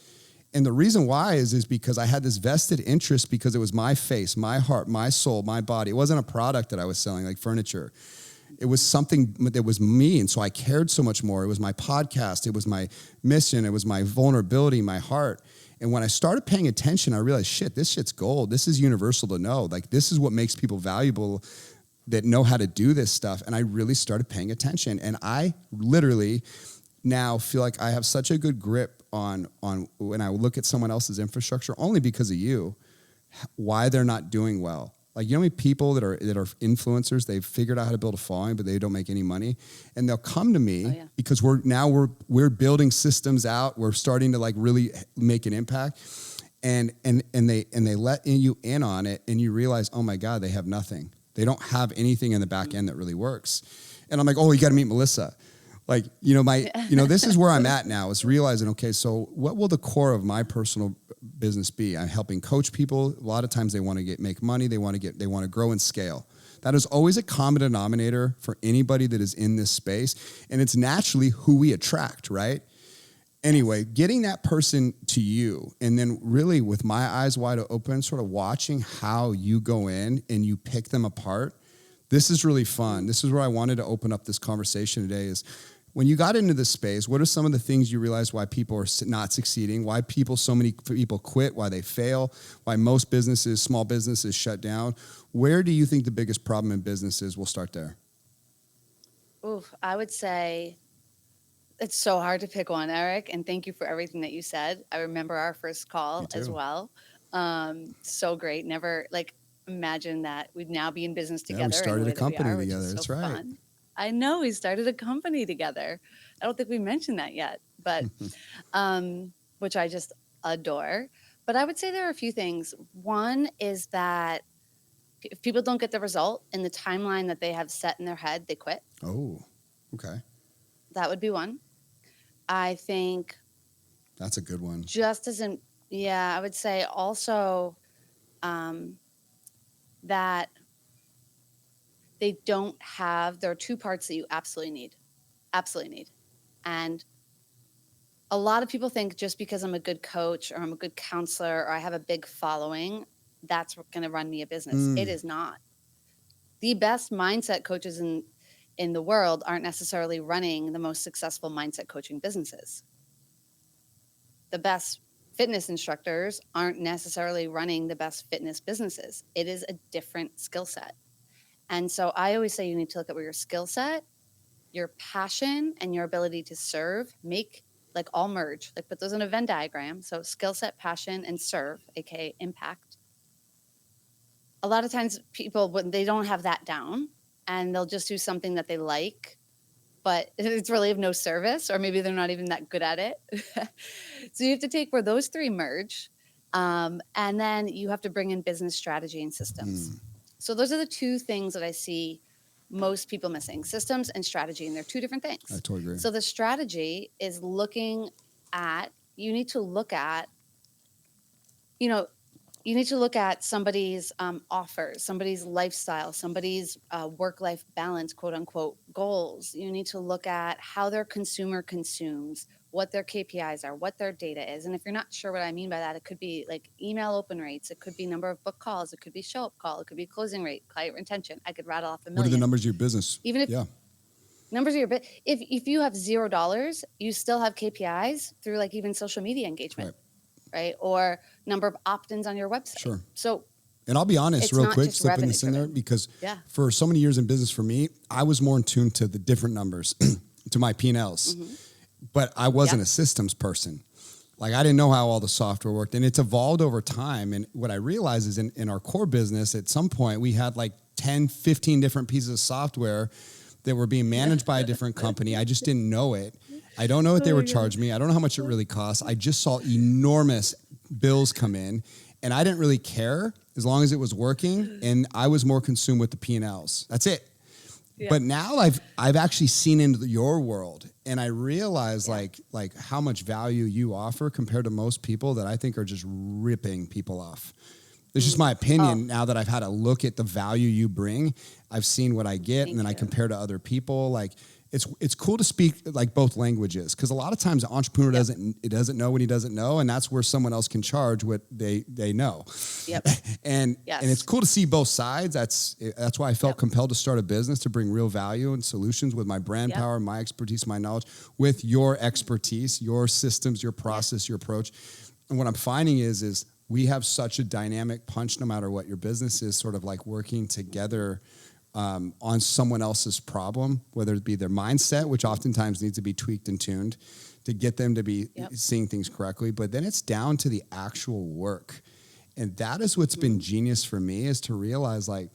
And the reason why is because I had this vested interest because it was my face, my heart, my soul, my body. It wasn't a product that I was selling like furniture. It was something that was me. And so I cared so much more. It was my podcast. It was my mission. It was my vulnerability, my heart. And when I started paying attention, I realized, shit, this shit's gold. This is universal to know. Like, this is what makes people valuable that know how to do this stuff. And I really started paying attention. And I literally now feel like I have such a good grip on when I look at someone else's infrastructure, only because of you, why they're not doing well. Like, you know how many people that are influencers, they've figured out how to build a following, but they don't make any money. And they'll come to me because we're building systems out. We're starting to like really make an impact. And they let you in on it, and you realize, oh my God, they have nothing. They don't have anything in the back end that really works. And I'm like, oh, you got to meet Melissa. Like, this is where I'm at now, is realizing, okay, so what will the core of my personal business be? I'm helping coach people. A lot of times they want to make money. They want to grow and scale. That is always a common denominator for anybody that is in this space. And it's naturally who we attract, right? Anyway, getting that person to you, and then really with my eyes wide open, sort of watching how you go in and you pick them apart. This is really fun. This is where I wanted to open up this conversation today, is when you got into this space, what are some of the things you realized why people are not succeeding, why so many people quit, why they fail, why most businesses, small businesses shut down? Where do you think the biggest problem in business is? We'll start there. Oof, I would say it's so hard to pick one, Eric, and thank you for everything that you said. I remember our first call as well. So great. Never imagine that we'd now be in business together. Yeah, we started a company together. That's right. Fun. I know we started a company together. I don't think we mentioned that yet, but which I just adore. But I would say there are a few things. One is that if people don't get the result in the timeline that they have set in their head, they quit. Oh, okay. That would be one. I think that's a good one. I would say also that they don't have, there are two parts that you absolutely need. And a lot of people think just because I'm a good coach or I'm a good counselor or I have a big following, that's going to run me a business. It is not. The best mindset coaches in the world aren't necessarily running the most successful mindset coaching businesses. The best fitness instructors aren't necessarily running the best fitness businesses. It is a different skill set. And so I always say you need to look at where your skill set, your passion, and your ability to serve all merge. Put those in a Venn diagram. So skill set, passion, and serve, aka impact. A lot of times people, when they don't have that down, and they'll just do something that they like, but it's really of no service, or maybe they're not even that good at it. So you have to take where those three merge, and then you have to bring in business strategy and systems. So those are the two things that I see most people missing: systems and strategy, and they're two different things. I totally agree. So the strategy is you need to look at somebody's offers, somebody's lifestyle, somebody's work-life balance, quote unquote, goals. You need to look at how their consumer consumes, what their KPIs are, what their data is. And if you're not sure what I mean by that, it could be like email open rates, it could be number of book calls, it could be show up call, it could be closing rate, client retention. I could rattle off a million. What are the numbers of your business? Even if numbers of your bit, if you have $0, you still have KPIs through like even social media engagement, right? Or number of opt-ins on your website. Sure. So, and I'll be honest, real quick, slipping this in there, because for so many years in business for me, I was more in tune to the different numbers, to my P&Ls. Mm-hmm. But I wasn't a systems person. Like I didn't know how all the software worked, and it's evolved over time. And what I realized is in our core business, at some point we had like 10, 15 different pieces of software that were being managed by a different company. I just didn't know it. I don't know what they were charging me. I don't know how much it really costs. I just saw enormous bills come in, and I didn't really care as long as it was working. And I was more consumed with the P&Ls. That's it. Yeah. But now I've actually seen into your world, and I realize like how much value you offer compared to most people that I think are just ripping people off. It's just my opinion now that I've had a look at the value you bring. I've seen what I get, and then I compare to other people. Like it's cool to speak like both languages, because a lot of times the entrepreneur doesn't know what he doesn't know, and that's where someone else can charge what they know. Yep. and it's cool to see both sides. That's why I felt compelled to start a business, to bring real value and solutions with my brand power, my expertise, my knowledge, with your expertise, your systems, your process, your approach. And what I'm finding is we have such a dynamic punch, no matter what your business is, sort of like working together on someone else's problem, whether it be their mindset, which oftentimes needs to be tweaked and tuned to get them to be seeing things correctly. But then it's down to the actual work. And that is what's been genius for me, is to realize like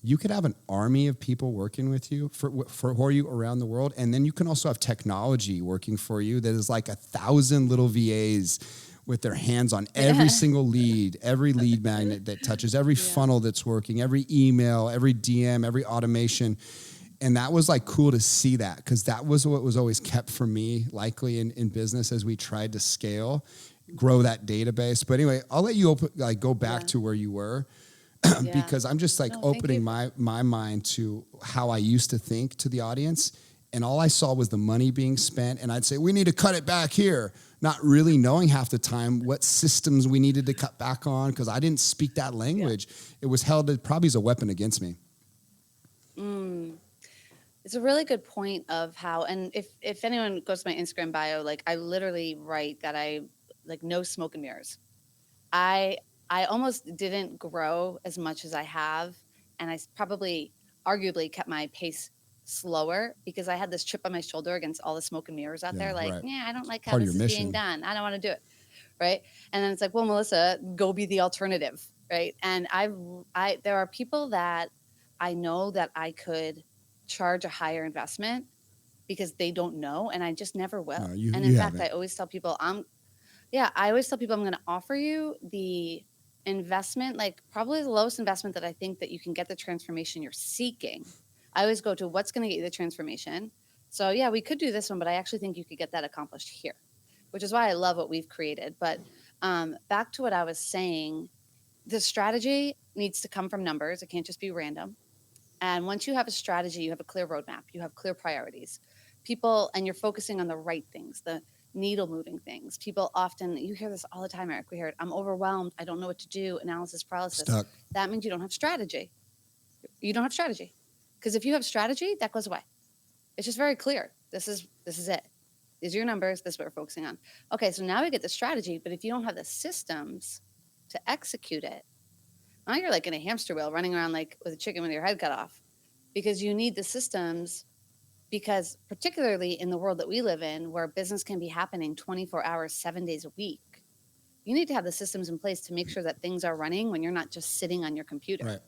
you could have an army of people working with you for you around the world. And then you can also have technology working for you that is like 1,000 little VAs with their hands on every single lead, every lead magnet that touches, every funnel that's working, every email, every DM, every automation. And that was like cool to see that, because that was what was always kept from me, likely in business, as we tried to scale, grow that database. But anyway, I'll let you go back to where you were, because I'm just like opening my mind to how I used to think to the audience. And all I saw was the money being spent. And I'd say, we need to cut it back here. Not really knowing half the time what systems we needed to cut back on, because I didn't speak that language. It was held probably as a weapon against me. It's a really good point of how, and if anyone goes to my Instagram bio, like I literally write that I like no smoke and mirrors. I almost didn't grow as much as I have. And I probably arguably kept my pace slower because I had this chip on my shoulder against all the smoke and mirrors out there. Like, I don't like how this is being done. I don't want to do it. Right. And then it's like, well, Melissa, go be the alternative. Right. And there are people that I know that I could charge a higher investment because they don't know. And I just never will. And in fact, I always tell people I'm going to offer you the investment, like probably the lowest investment that I think that you can get the transformation you're seeking. I always go to what's going to get you the transformation. So we could do this one, but I actually think you could get that accomplished here, which is why I love what we've created. But back to what I was saying, the strategy needs to come from numbers. It can't just be random. And once you have a strategy, you have a clear roadmap, you have clear priorities. People, and you're focusing on the right things, the needle moving things. People often, you hear this all the time, Eric, we hear it, I'm overwhelmed, I don't know what to do, analysis paralysis. Stuck. That means you don't have strategy. You don't have strategy. Because if you have strategy, that goes away. It's just very clear. This is it. These are your numbers. This is what we're focusing on. Okay, so now we get the strategy, but if you don't have the systems to execute it, now you're like in a hamster wheel running around like with a chicken with your head cut off, because you need the systems. Because particularly in the world that we live in, where business can be happening 24 hours, 7 days a week, you need to have the systems in place to make sure that things are running when you're not just sitting on your computer,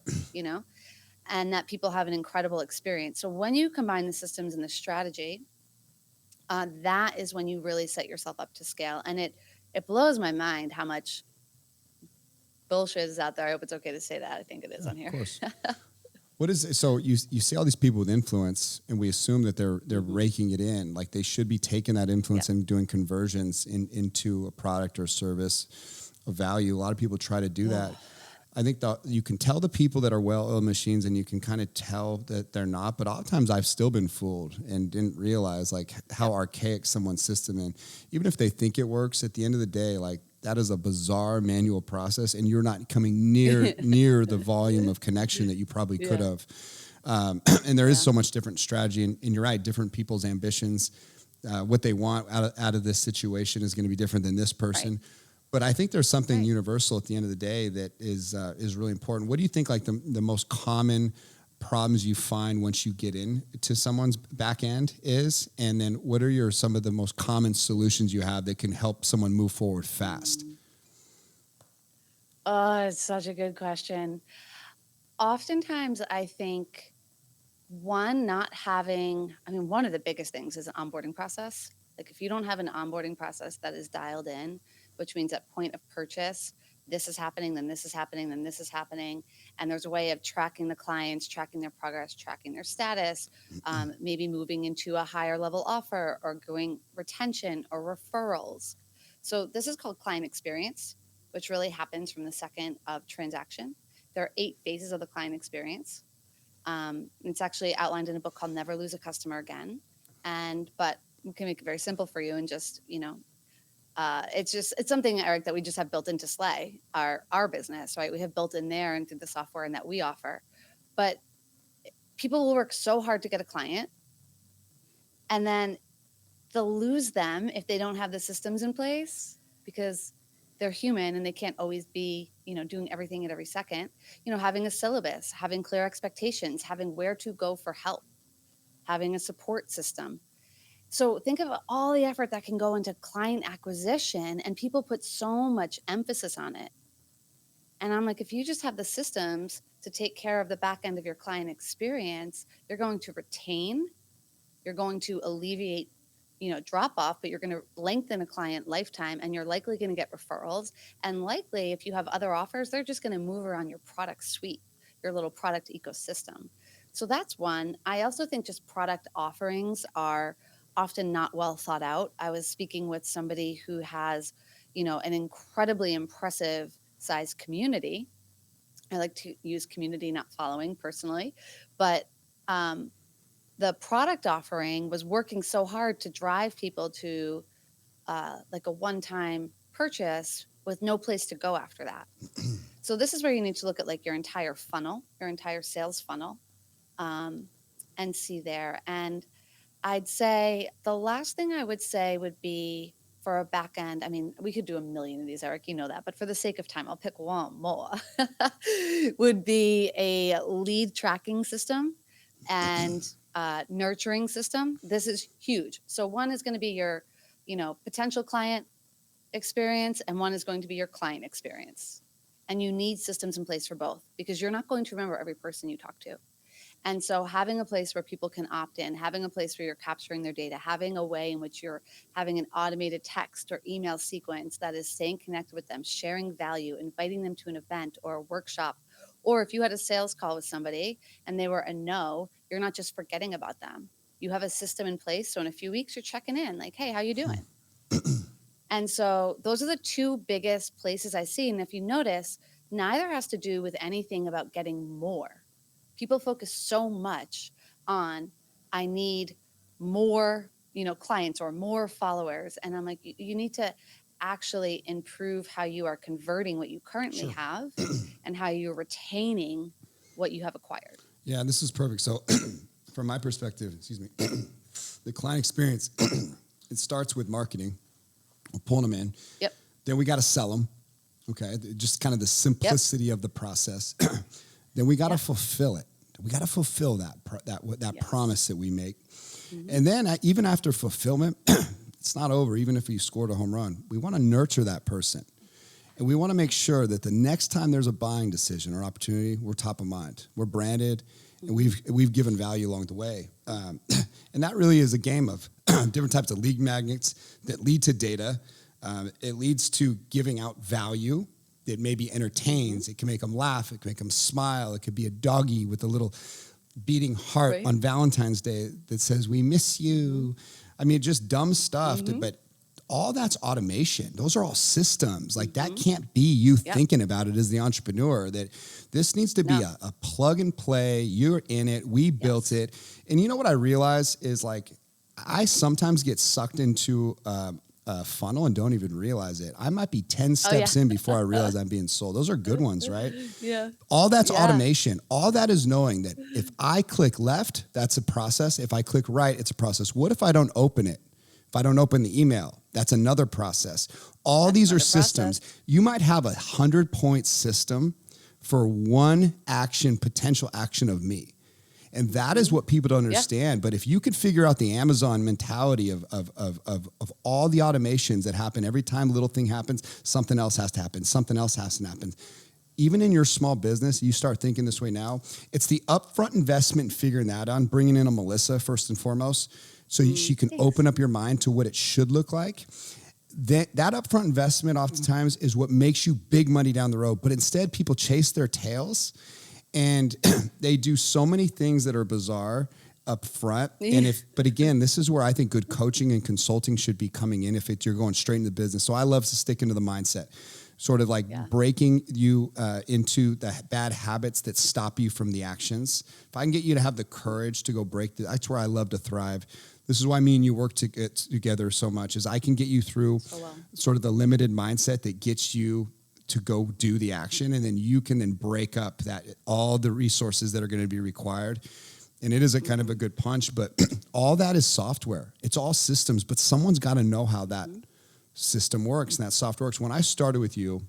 and that people have an incredible experience. So when you combine the systems and the strategy, that is when you really set yourself up to scale. And it blows my mind how much bullshit is out there. I hope it's okay to say that. I think it is on here. Of course. What is it? So you see all these people with influence, and we assume that they're raking it in, like they should be taking that influence and doing conversions into a product or service of value. A lot of people try to do that. I think you can tell the people that are well-oiled machines, and you can kind of tell that they're not. But oftentimes I've still been fooled and didn't realize like how archaic someone's system is. Even if they think it works, at the end of the day, like that is a bizarre manual process, and you're not coming near the volume of connection that you probably could have. And there is so much different strategy, and you're right, different people's ambitions, what they want out of this situation is going to be different than this person. Right. But I think there's something universal at the end of the day that is really important. What do you think like the most common problems you find once you get into someone's back end is? And then what are some of the most common solutions you have that can help someone move forward fast? Oh, it's such a good question. Oftentimes I think one of the biggest things is an onboarding process. Like if you don't have an onboarding process that is dialed in, which means at point of purchase, this is happening, then this is happening, then this is happening. And there's a way of tracking the clients, tracking their progress, tracking their status, maybe moving into a higher level offer or going retention or referrals. So this is called client experience, which really happens from the second of transaction. There are 8 phases of the client experience. It's actually outlined in a book called Never Lose a Customer Again. But we can make it very simple for you and just, it's something, Eric, that we just have built into Slay, our business, right? We have built in there and through the software and that we offer. But people will work so hard to get a client, and then they'll lose them if they don't have the systems in place because they're human and they can't always be, doing everything at every second. Having a syllabus, having clear expectations, having where to go for help, having a support system. So think of all the effort that can go into client acquisition, and people put so much emphasis on it. And I'm like, if you just have the systems to take care of the back end of your client experience, you're going to retain, you're going to alleviate, drop off, but you're going to lengthen a client lifetime, and you're likely going to get referrals. And likely, if you have other offers, they're just going to move around your product suite, your little product ecosystem. So that's one. I also think just product offerings are often not well thought out. I was speaking with somebody who has, an incredibly impressive sized community. I like to use community, not following personally, but the product offering was working so hard to drive people to like a one-time purchase with no place to go after that. So this is where you need to look at like your entire funnel, your entire sales funnel, and see there. And I'd say the last thing I would say would be for a back end. I mean, we could do a million of these, Eric, you know that, but for the sake of time, I'll pick one more. Would be a lead tracking system and nurturing system. This is huge. So one is going to be your, potential client experience, and one is going to be your client experience. And you need systems in place for both, because you're not going to remember every person you talk to. And so having a place where people can opt in, having a place where you're capturing their data, having a way in which you're having an automated text or email sequence that is staying connected with them, sharing value, inviting them to an event or a workshop. Or if you had a sales call with somebody and they were a no, you're not just forgetting about them. You have a system in place. So in a few weeks, you're checking in like, hey, how you doing? And so those are the 2 biggest places I see. And if you notice, neither has to do with anything about getting more. People focus so much on, I need more, clients or more followers. And I'm like, you need to actually improve how you are converting what you currently have and how you're retaining what you have acquired. Yeah, this is perfect. So from my perspective, the client experience, it starts with marketing. We're pulling them in. Yep. Then we got to sell them. Okay. Just kind of the simplicity of the process. Then we got to fulfill it. We got to fulfill that promise that we make. Mm-hmm. And then even after fulfillment, it's not over. Even if you scored a home run, we want to nurture that person. And we want to make sure that the next time there's a buying decision or opportunity, we're top of mind. We're branded, and we've given value along the way. And that really is a game of different types of lead magnets that lead to data. It leads to giving out value. It maybe entertains. It can make them laugh. It can make them smile. It could be a doggy with a little beating heart on Valentine's Day that says, "We miss you." I mean, just dumb stuff. But all that's automation. Those are all systems. Like that can't be you thinking about it as the entrepreneur, that this needs to be a plug and play. You're in it. We built it. And you know what I realize is like, I sometimes get sucked into a funnel and don't even realize it. I might be 10 steps in before I realize I'm being sold. Those are good ones, right? Yeah. All that's automation. All that is knowing that if I click left, that's a process. If I click right, it's a process. What if I don't open it? If I don't open the email, that's another process. All these are systems. You might have 100-point system for one action, potential action of me. And that is what people don't understand. Yeah. But if you could figure out the Amazon mentality of all the automations that happen every time a little thing happens, something else has to happen. Something else has to happen. Even in your small business, you start thinking this way now. It's the upfront investment in figuring that out, bringing in a Melissa first and foremost, so she can open up your mind to what it should look like. That upfront investment oftentimes is what makes you big money down the road. But instead, people chase their tails. And they do so many things that are bizarre up front. But again, this is where I think good coaching and consulting should be coming in if you're going straight into business. So I love to stick into the mindset, sort of like breaking you into the bad habits that stop you from the actions. If I can get you to have the courage to go that's where I love to thrive. This is why me and you work together so much, is I can get you through sort of the limited mindset that gets you to go do the action, and then you can then break up all the resources that are going to be required. And it is a kind of a good punch, but all that is software. It's all systems, but someone's got to know how that system works and that software works. When I started with you,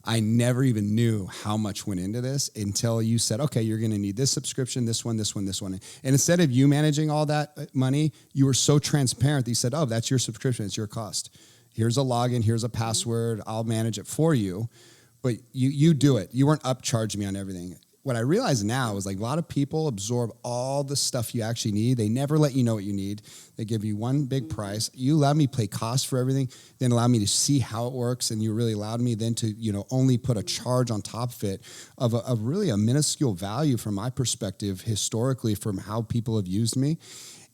I never even knew how much went into this until you said, okay, you're going to need this subscription, this one, this one, this one. And instead of you managing all that money, you were so transparent that you said, oh, that's your subscription. It's your cost. Here's a login, here's a password, I'll manage it for you. But you do it. You weren't upcharging me on everything. What I realize now is like a lot of people absorb all the stuff you actually need. They never let you know what you need. They give you one big price. You allowed me to pay cost for everything, then allow me to see how it works. And you really allowed me then to, only put a charge on top of it of really a minuscule value from my perspective, historically, from how people have used me.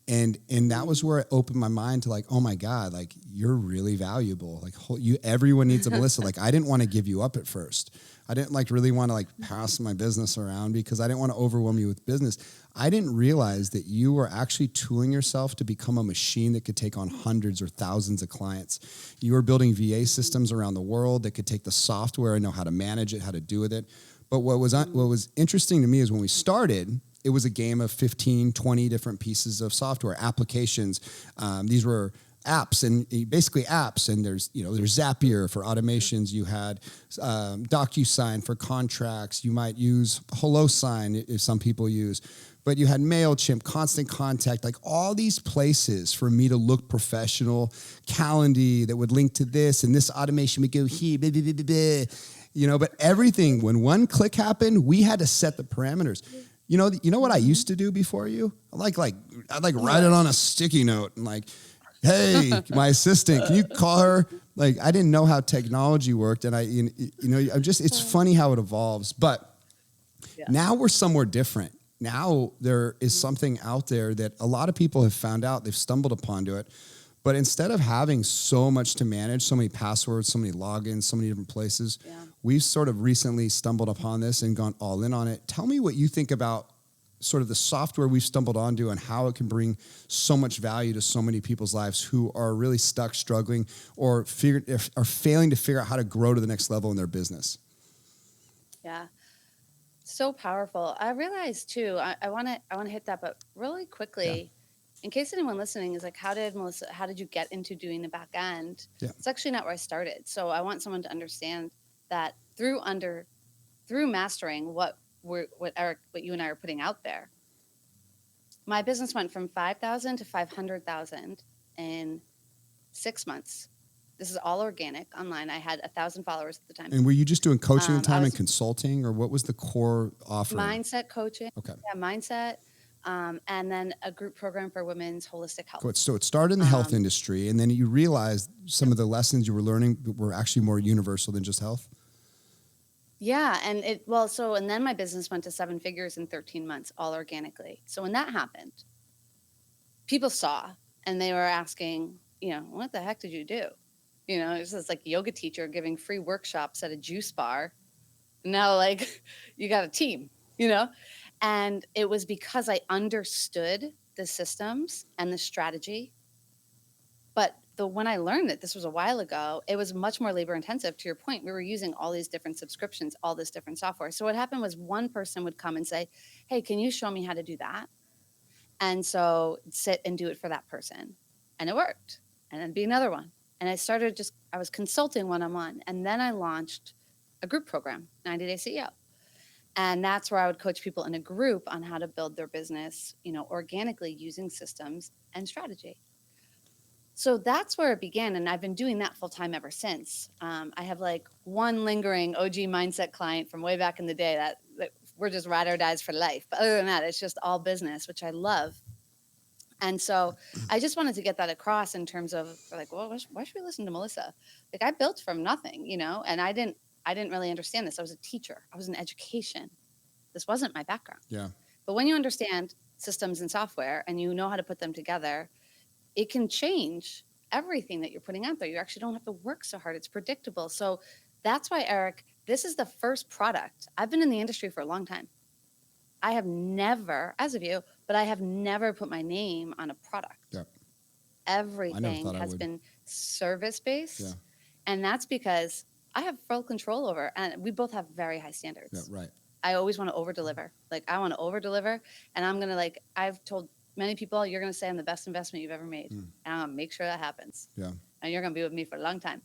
And that was where it opened my mind to like, oh my God, like you're really valuable. Like everyone needs a Melissa. Like I didn't want to give you up at first. I didn't really want to pass my business around because I didn't want to overwhelm you with business. I didn't realize that you were actually tooling yourself to become a machine that could take on hundreds or thousands of clients. You were building VA systems around the world that could take the software and know how to manage it, how to do with it. But what was interesting to me is when we started, it was a game of 15, 20 different pieces of software, applications. These were apps and basically apps. And there's Zapier for automations. You had DocuSign for contracts. You might use HelloSign if some people use. But you had MailChimp, Constant Contact, like all these places for me to look professional, Calendly that would link to this, and this automation would go here, blah, blah, blah, blah, blah. But everything, when one click happened, we had to set the parameters. You know what I used to do before you? I'd write it on a sticky note and hey, my assistant, can you call her? I didn't know how technology worked, and it's funny how it evolves. But now we're somewhere different. Now there is something out there that a lot of people have found out. They've stumbled upon to it. But instead of having so much to manage, so many passwords, so many logins, so many different places, we've sort of recently stumbled upon this and gone all in on it. Tell me what you think about sort of the software we've stumbled onto and how it can bring so much value to so many people's lives who are really stuck, struggling, or are failing to figure out how to grow to the next level in their business. Yeah. So powerful. I realized too, I want to hit that, but really quickly, in case anyone listening is how did you get into doing the back end? Yeah. It's actually not where I started. So I want someone to understand that through mastering what you and I are putting out there, my business went from 5,000 to 500,000 in 6 months. This is all organic online. I had 1,000 followers at the time. And were you just doing coaching at the time and consulting, or what was the core offering? Mindset coaching. Okay. Yeah, mindset. And then a group program for women's holistic health. So it started in the health industry, and then you realized some of the lessons you were learning were actually more universal than just health? Yeah. And then my business went to 7 figures in 13 months, all organically. So when that happened, people saw and they were asking, what the heck did you do? It's just like yoga teacher giving free workshops at a juice bar. Now, like, you got a team, And it was because I understood the systems and the strategy. But when I learned that, this was a while ago, it was much more labor intensive. To your point, we were using all these different subscriptions, all this different software. So what happened was one person would come and say, hey, can you show me how to do that? And so sit and do it for that person. And it worked. And then be another one. And I was consulting one-on-one. And then I launched a group program, 90 Day CEO. And that's where I would coach people in a group on how to build their business, organically using systems and strategy. So that's where it began. And I've been doing that full time ever since. I have like one lingering OG mindset client from way back in the day that we're just ride or dies for life. But other than that, it's just all business, which I love. And so I just wanted to get that across in terms of like, well, why should we listen to Melissa? Like, I built from nothing, and I didn't really understand this. I was a teacher. I was in education. This wasn't my background. Yeah. But when you understand systems and software and you know how to put them together, it can change everything that you're putting out there. You actually don't have to work so hard. It's predictable. So that's why, Eric, this is the first product. I've been in the industry for a long time. I have never, as of you, but I have never put my name on a product. Yep. Everything has been service-based. Yeah. And that's because I have full control over, and we both have very high standards. Yeah, right. I always want to over-deliver. Like, I want to over-deliver, and I'm going to, I've told many people, you're going to say I'm the best investment you've ever made. And I'm going to make sure that happens. Yeah. And you're going to be with me for a long time.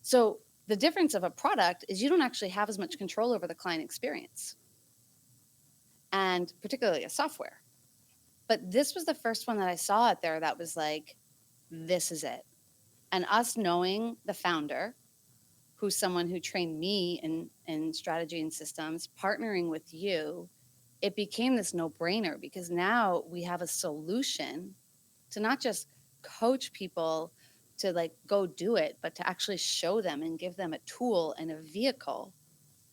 So the difference of a product is you don't actually have as much control over the client experience, and particularly a software. But this was the first one that I saw out there that was like, this is it. And us knowing the founder, who's someone who trained me in strategy and systems, partnering with you, it became this no-brainer because now we have a solution to not just coach people to like go do it, but to actually show them and give them a tool and a vehicle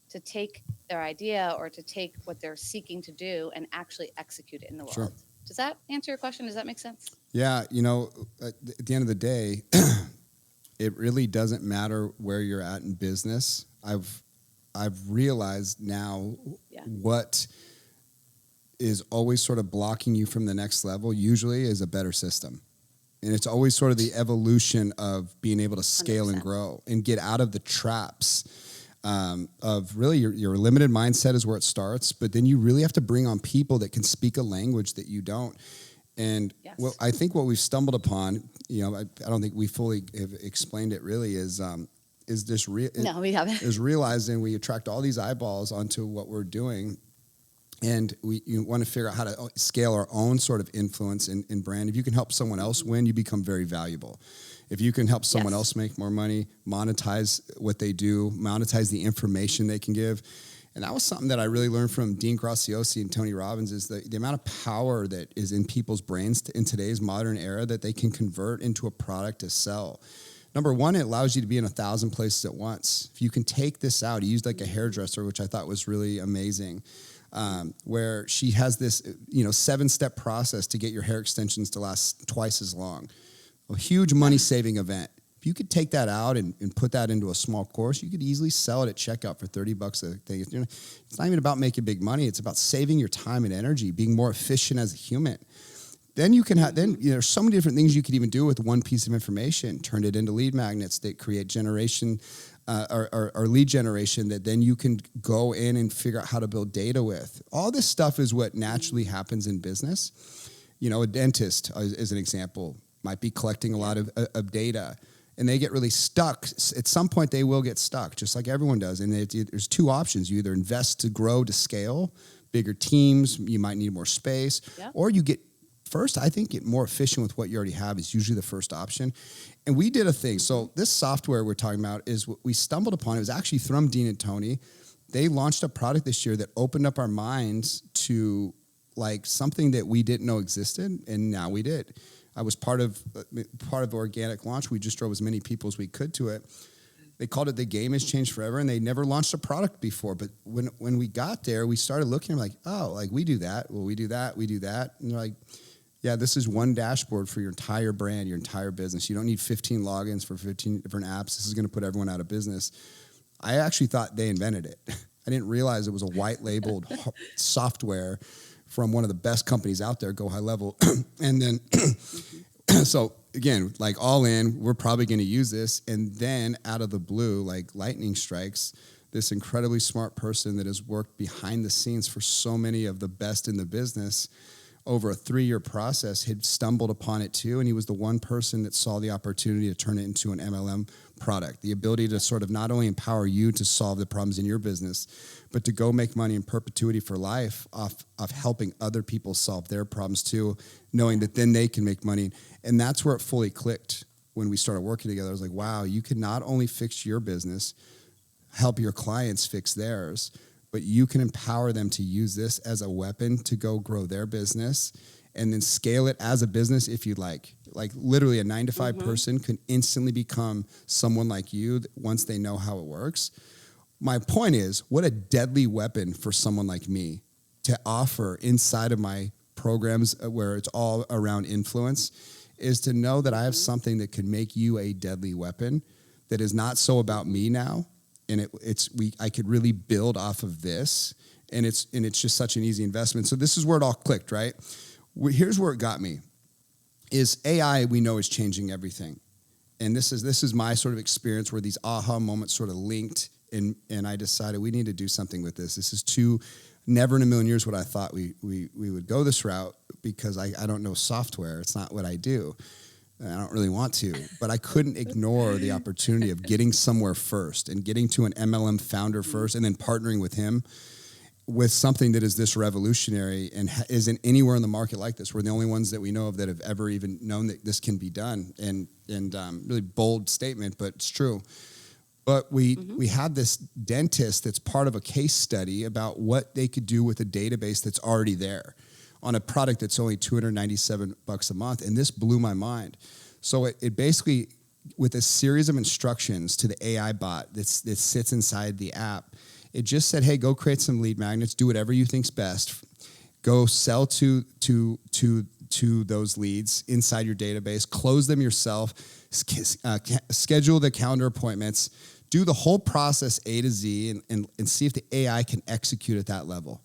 to take their idea or to take what they're seeking to do and actually execute it in the world. Sure. Does that answer your question? Does that make sense? Yeah. At the end of the day, it really doesn't matter where you're at in business. I've realized now what is always sort of blocking you from the next level usually is a better system. And it's always sort of the evolution of being able to scale 100%. And grow and get out of the traps of really your limited mindset is where it starts. But then you really have to bring on people that can speak a language that you don't. And I think what we've stumbled upon, I don't think we fully have explained it really is this no, we haven't. Is realizing we attract all these eyeballs onto what we're doing. And you want to figure out how to scale our own sort of influence in brand. If you can help someone else win, you become very valuable. If you can help someone else make more money, monetize what they do, monetize the information they can give. And that was something that I really learned from Dean Graziosi and Tony Robbins is the amount of power that is in people's brains in today's modern era that they can convert into a product to sell. Number one, it allows you to be in 1,000 places at once. If you can take this out, he used like a hairdresser, which I thought was really amazing. Where she has this, 7-step process to get your hair extensions to last twice as long. A huge money-saving event. If you could take that out and put that into a small course, you could easily sell it at checkout for $30 a thing. It's not even about making big money. It's about saving your time and energy, being more efficient as a human. Then you can have, there's so many different things you could even do with one piece of information. Turn it into lead magnets that create generation or lead generation that then you can go in and figure out how to build data with. All this stuff is what naturally happens in business. A dentist, as an example, might be collecting a lot of data, and they get really stuck. At some point, they will get stuck, just like everyone does. And there's two options. You either invest to grow, to scale, bigger teams, you might need more space, or you get more efficient with what you already have is usually the first option. And we did a thing. So this software we're talking about is what we stumbled upon. It was actually from Dean and Tony. They launched a product this year that opened up our minds to like something that we didn't know existed, and now we did. I was part of the organic launch. We just drove as many people as we could to it. They called it The Game Has Changed Forever, and they never launched a product before. But when we got there, we started looking like, oh, like we do that. Well, we do that. We do that. And they're like, Yeah, this is one dashboard for your entire brand, your entire business. You don't need 15 logins for 15 different apps. This is going to put everyone out of business. I actually thought they invented it. I didn't realize it was a white labeled software from one of the best companies out there, Go High Level. And then, so again, like all in, we're probably going to use this. And then out of the blue, like lightning strikes, this incredibly smart person that has worked behind the scenes for so many of the best in the business over a 3-year process had stumbled upon it too. And he was the one person that saw the opportunity to turn it into an MLM product, the ability to sort of not only empower you to solve the problems in your business, but to go make money in perpetuity for life off of helping other people solve their problems too, knowing that then they can make money. And that's where it fully clicked when we started working together. I was like, wow, you can not only fix your business, help your clients fix theirs, but you can empower them to use this as a weapon to go grow their business and then scale it as a business if you'd like. Like literally a 9-to-5 person can instantly become someone like you once they know how it works. My point is, what a deadly weapon for someone like me to offer inside of my programs where it's all around influence is to know that I have something that could make you a deadly weapon that is not so about me now. And I could really build off of this, and it's just such an easy investment. So this is where it all clicked, right? Here's where it got me: is AI we know is changing everything, and this is my sort of experience where these aha moments sort of linked, and I decided we need to do something with this. This is never in a million years what I thought we would go this route, because I don't know software. It's not what I do. I don't really want to, but I couldn't ignore the opportunity of getting somewhere first and getting to an MLM founder first and then partnering with him with something that is this revolutionary and isn't anywhere in the market like this. We're the only ones that we know of that have ever even known that this can be done. And really bold statement, but it's true. But we had this dentist that's part of a case study about what they could do with a database that's already there on a product that's only $297 a month. And this blew my mind. So it basically, with a series of instructions to the AI bot that sits inside the app, it just said, hey, go create some lead magnets, do whatever you think's best, go sell to those leads inside your database, close them yourself, schedule the calendar appointments, do the whole process A to Z and see if the AI can execute at that level.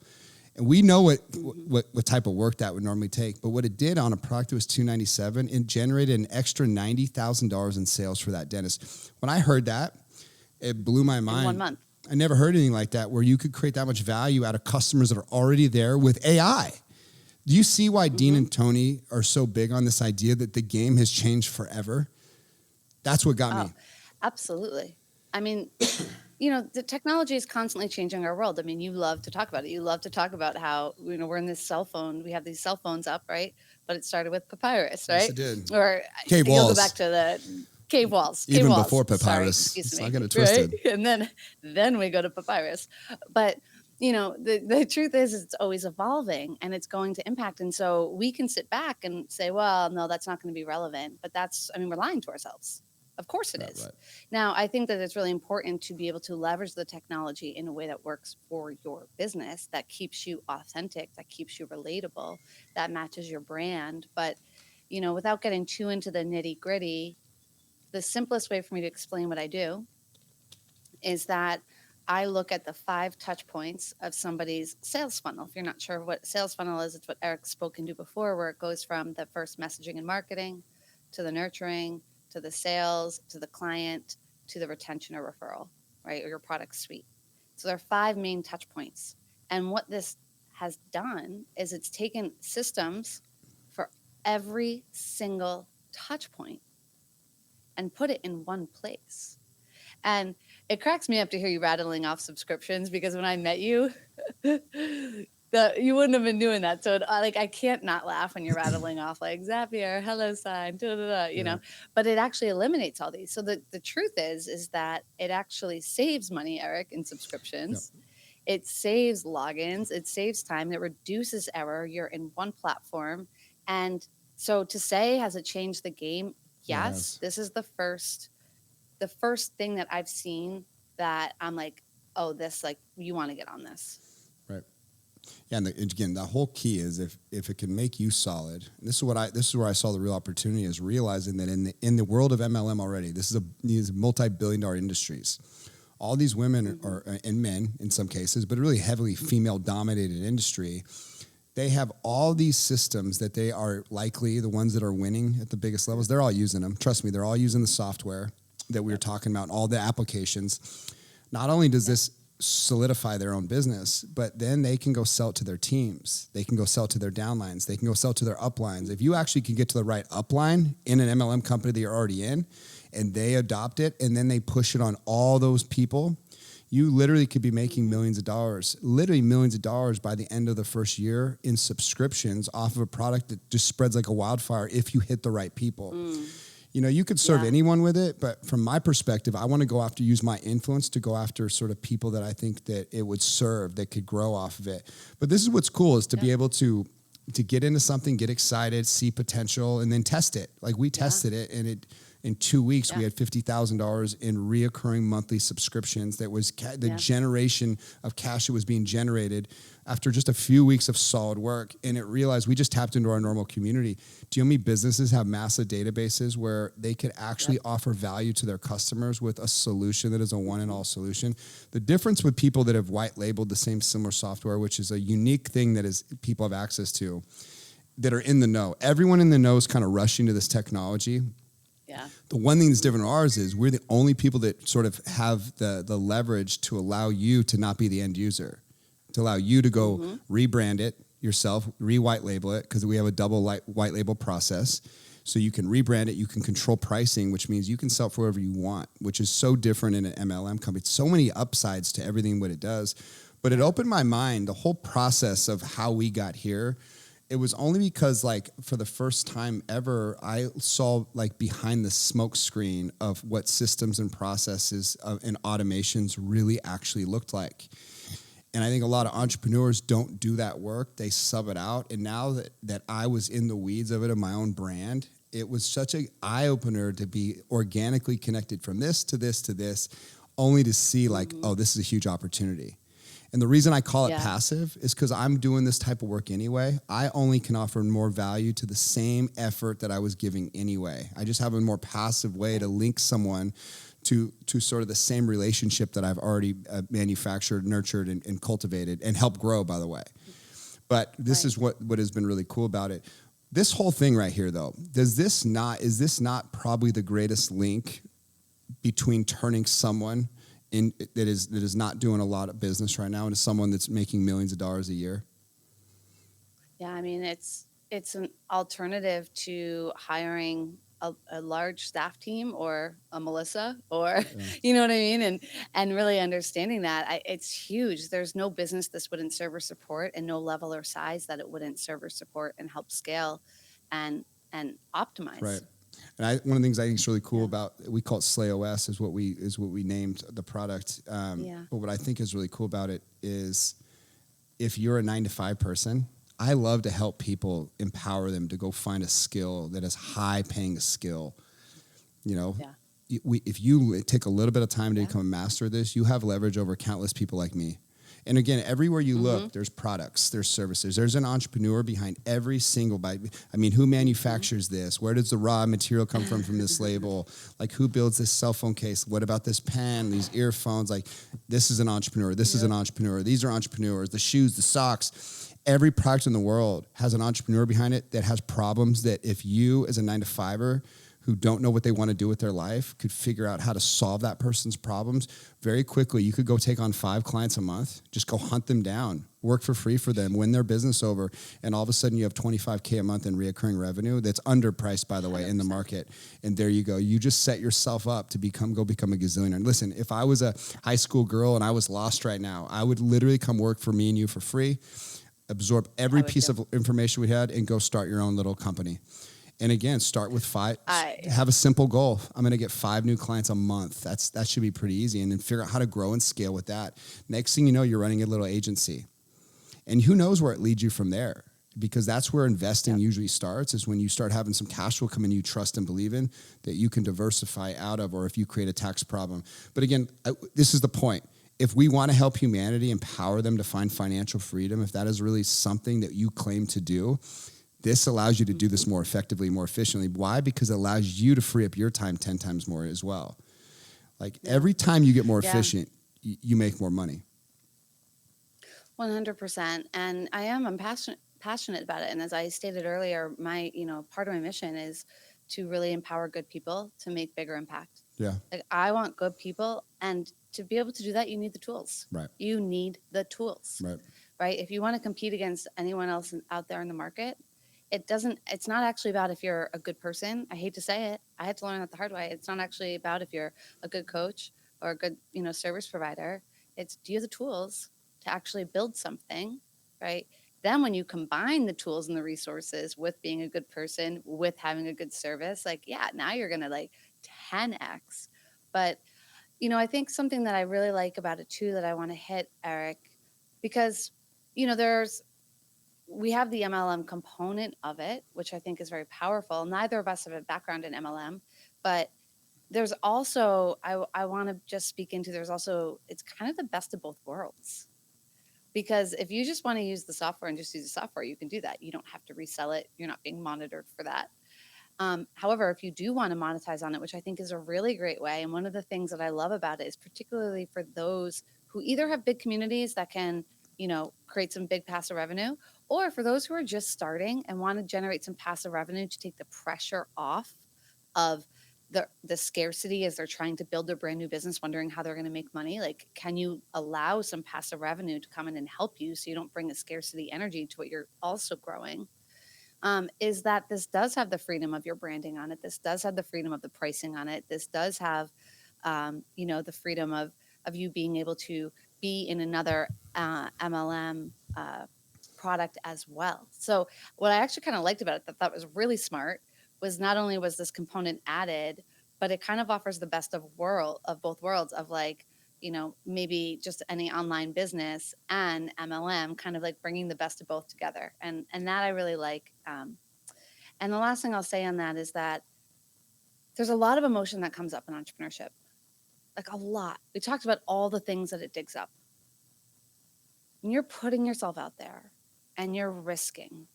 And we know what type of work that would normally take, but what it did on a product that was $297, it generated an extra $90,000 in sales for that dentist. When I heard that, it blew my mind. In 1 month. I never heard anything like that, where you could create that much value out of customers that are already there with AI. Do you see why Dean and Tony are so big on this idea that the game has changed forever? That's what got me. Absolutely. I mean, the technology is constantly changing our world. I mean, you love to talk about it. You love to talk about how, we're in this cell phone. We have these cell phones up, right? But it started with papyrus, right? Yes, it did. Or cave you'll walls. go back to the cave walls. Even before papyrus. Sorry, I got it twisted. Right? And then we go to papyrus. But the truth is it's always evolving and it's going to impact. And so we can sit back and say, well, no, that's not going to be relevant. But we're lying to ourselves. Of course it is. Right. Now, I think that it's really important to be able to leverage the technology in a way that works for your business, that keeps you authentic, that keeps you relatable, that matches your brand. But, without getting too into the nitty gritty, the simplest way for me to explain what I do is that I look at the 5 touch points of somebody's sales funnel. If you're not sure what sales funnel is, it's what Eric's spoken to before, where it goes from the first messaging and marketing to the nurturing, to the sales, to the client, to the retention or referral, right? Or your product suite. So there are 5 main touch points. And what this has done is it's taken systems for every single touch point and put it in one place. And it cracks me up to hear you rattling off subscriptions, because when I met you, you wouldn't have been doing that. So I can't not laugh when you're rattling off like Zapier, hello sign, know, but it actually eliminates all these. So the truth is that it actually saves money, Eric, in subscriptions. Yep. It saves logins. It saves time. It reduces error. You're in one platform. And so to say, has it changed the game? Yes. This is the first thing that I've seen that I'm like, oh, this, you want to get on this. Right. Yeah, and again, the whole key is if it can make you solid. And this is where I saw the real opportunity, is realizing that in the world of MLM already, these multi-billion-dollar industries. All these women are, and men in some cases, but a really heavily female-dominated industry. They have all these systems that they are likely the ones that are winning at the biggest levels. They're all using them. Trust me, they're all using the software that we were talking about, all the applications. Not only does this solidify their own business, but then they can go sell it to their teams. They can go sell it to their downlines. They can go sell it to their uplines. If you actually can get to the right upline in an MLM company that you're already in, and they adopt it, and then they push it on all those people, you literally could be making millions of dollars by the end of the first year in subscriptions off of a product that just spreads like a wildfire if you hit the right people. You know, you could serve anyone with it, but from my perspective, I want to use my influence to go after sort of people that I think that it would serve, that could grow off of it. But this is what's cool, is to be able to get into something, get excited, see potential, and then test it. Like we tested it, and in 2 weeks, we had $50,000 in reoccurring monthly subscriptions. That was the generation of cash that was being generated after just a few weeks of solid work. And it realized we just tapped into our normal community. Do you know how many businesses have massive databases where they could actually offer value to their customers with a solution that is a one-and-all solution? The difference with people that have white labeled the same similar software, which is a unique thing that is people have access to, that are in the know. Everyone in the know is kind of rushing to this technology. Yeah. The one thing that's different from ours is we're the only people that sort of have the leverage to allow you to not be the end user, to allow you to go rebrand it yourself, re-white label it, because we have a double white label process. So you can rebrand it, you can control pricing, which means you can sell it for whatever you want, which is so different in an MLM company. It's so many upsides to everything what it does. But it opened my mind, the whole process of how we got here. It was only because, like, for the first time ever, I saw, like, behind the smoke screen of what systems and processes and automations really actually looked like. And I think a lot of entrepreneurs don't do that work. They sub it out. And now that I was in the weeds of it, of my own brand, it was such an eye-opener to be organically connected from this to this to this, only to see, like, oh, this is a huge opportunity. And the reason I call it passive is because I'm doing this type of work anyway. I only can offer more value to the same effort that I was giving anyway. I just have a more passive way to link someone to sort of the same relationship that I've already manufactured, nurtured, and cultivated, and helped grow, by the way. But this is what has been really cool about it. This whole thing right here, though, is this not probably the greatest link between turning someone that is not doing a lot of business right now into someone that's making millions of dollars a year? Yeah, I mean, it's an alternative to hiring a large staff team or a Melissa, or you know what I mean, and really understanding that it's huge. There's no business this wouldn't serve or support, and no level or size that it wouldn't serve or support and help scale and optimize. Right. And one of the things I think is really cool about, we call it Slay OS, is what we named the product. But what I think is really cool about it is, if you're a 9-to-5 person, I love to help people, empower them to go find a skill that is high paying skill. You know, if you take a little bit of time to become a master of this, you have leverage over countless people like me. And again, everywhere you look, there's products, there's services, there's an entrepreneur behind every single bite. I mean, who manufactures this? Where does the raw material come from this label? Like, who builds this cell phone case? What about this pen, these earphones? Like, this is an entrepreneur. This is an entrepreneur. These are entrepreneurs. The shoes, the socks. Every product in the world has an entrepreneur behind it that has problems that if you, as a 9-to-5er, who don't know what they want to do with their life, could figure out how to solve that person's problems very quickly. You could go take on 5 clients a month, just go hunt them down, work for free for them, win their business over, and all of a sudden you have $25K a month in reoccurring revenue that's underpriced, by the way, 100%. In the market. And there you go. You just set yourself up to become a gazillionaire. And listen, if I was a high school girl and I was lost right now, I would literally come work for me and you for free, absorb every piece of information we had, and go start your own little company. And again, start with 5. Have a simple goal. I'm going to get 5 new clients a month. That should be pretty easy. And then figure out how to grow and scale with that. Next thing you know, you're running a little agency. And who knows where it leads you from there? Because that's where investing usually starts, is when you start having some cash flow come in you trust and believe in, that you can diversify out of, or if you create a tax problem. But again, this is the point. if we want to help humanity, empower them to find financial freedom, if that is really something that you claim to do, this allows you to do this more effectively, more efficiently. Why? Because it allows you to free up your time 10 times more as well. Like every time you get more efficient, you make more money. 100%. And I'm passionate about it. And as I stated earlier, my, part of my mission is to really empower good people to make bigger impact. Yeah. Like I want good people, and to be able to do that, you need the tools. Right. You need the tools. Right. If you want to compete against anyone else out there in the market, it's not actually about if you're a good person. I hate to say it. I had to learn that the hard way. It's not actually about if you're a good coach or a good, service provider. It's, do you have the tools to actually build something, right? Then when you combine the tools and the resources with being a good person, with having a good service, now you're going to 10x. But, I think something that I really like about it too, that I want to hit, Eric, because, we have the MLM component of it, which I think is very powerful. Neither of us have a background in MLM, but there's also, I want to just speak into, it's kind of the best of both worlds. Because if you just want to use the software and just use the software, you can do that. You don't have to resell it. You're not being monitored for that. However, if you do want to monetize on it, which I think is a really great way, and one of the things that I love about it is particularly for those who either have big communities that can, create some big passive revenue, or for those who are just starting and want to generate some passive revenue to take the pressure off of the scarcity as they're trying to build their brand new business, wondering how they're going to make money. Like, can you allow some passive revenue to come in and help you so you don't bring a scarcity energy to what you're also growing? Is that this does have the freedom of your branding on it. This does have the freedom of the pricing on it. This does have, the freedom of you being able to be in another MLM product as well. So what I actually kind of liked about it, that was really smart, was not only was this component added, but it kind of offers the best of both worlds of maybe just any online business and MLM, kind of bringing the best of both together. And that I really like. And the last thing I'll say on that is that there's a lot of emotion that comes up in entrepreneurship, a lot. We talked about all the things that it digs up. When you're putting yourself out there and you're risking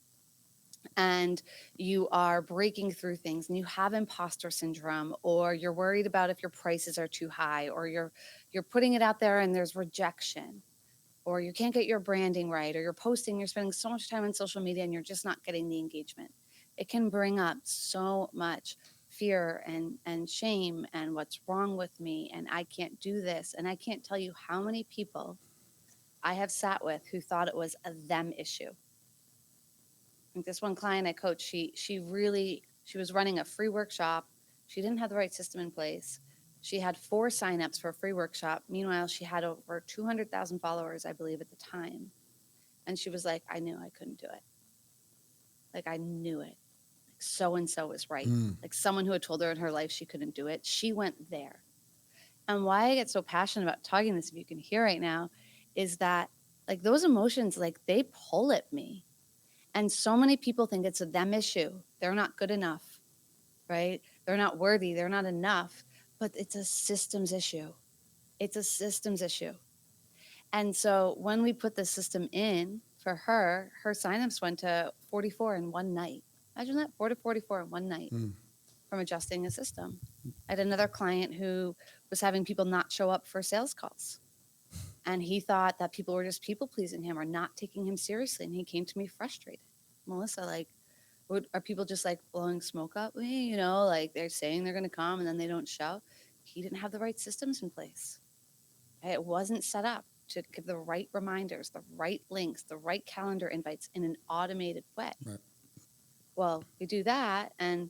and you are breaking through things and you have imposter syndrome, or you're worried about if your prices are too high, or you're putting it out there and there's rejection, or you can't get your branding right, or you're spending so much time on social media and you're just not getting the engagement. It can bring up so much fear and shame and what's wrong with me, and I can't do this. And I can't tell you how many people I have sat with who thought it was a them issue. Like this one client I coached, she was running a free workshop. She didn't have the right system in place. She had 4 signups for a free workshop. Meanwhile, she had over 200,000 followers, I believe, at the time. And she was like, I knew I couldn't do it. I knew it. So-and-so was right. Someone who had told her in her life she couldn't do it. She went there. And why I get so passionate about talking this, if you can hear right now, is that those emotions, they pull at me. And so many people think it's a them issue. They're not good enough, right? They're not worthy. They're not enough. But it's a systems issue. It's a systems issue. And so when we put the system in for her signups went to 44 in one night. Imagine that, 44 in one night from adjusting a system. I had another client who was having people not show up for sales calls. And he thought that people were just people pleasing him or not taking him seriously. And he came to me frustrated. Melissa, are people just blowing smoke up? They're saying they're going to come and then they don't show. He didn't have the right systems in place. It wasn't set up to give the right reminders, the right links, the right calendar invites in an automated way. Right. Well, we do that. And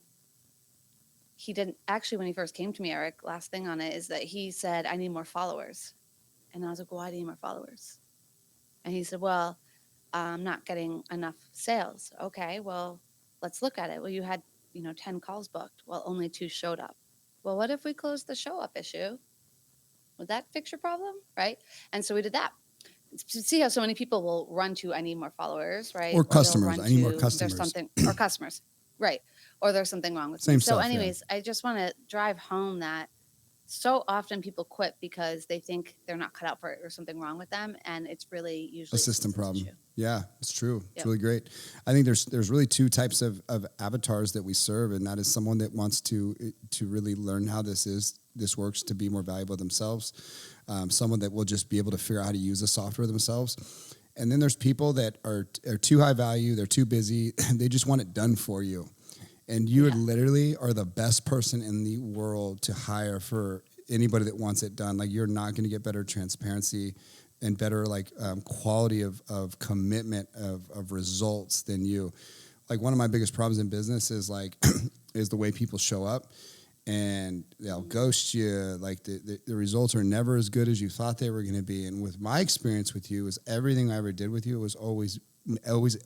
he didn't actually, when he first came to me, Eric, last thing on it is that he said, I need more followers. And I was like, why do you need more followers? And he said, well, I'm not getting enough sales. Okay, well, let's look at it. Well, you had, 10 calls booked. Well, only 2 showed up. Well, what if we closed the show up issue? Would that fix your problem? Right? And so we did that. See how so many people will run to, I need more followers, right? Or customers. I need more customers. There's something, or customers, right? Or there's something wrong with Same me. stuff, So anyways, I just want to drive home that so often people quit because they think they're not cut out for it or something wrong with them. And it's really usually a system problem. issue. Yeah, it's true. It's Yep. really great. I think there's really two types of avatars that we serve, and that is someone that wants to really learn how this works to be more valuable themselves. Someone that will just be able to figure out how to use the software themselves. And then there's people that are too high value, they're too busy, they just want it done for you. And you literally are the best person in the world to hire for anybody that wants it done. Like, you're not going to get better transparency and better quality of commitment of results than you. Like, one of my biggest problems in business is is the way people show up, and they'll ghost you. Like, the results are never as good as you thought they were going to be. And with my experience with you, is everything I ever did with you was always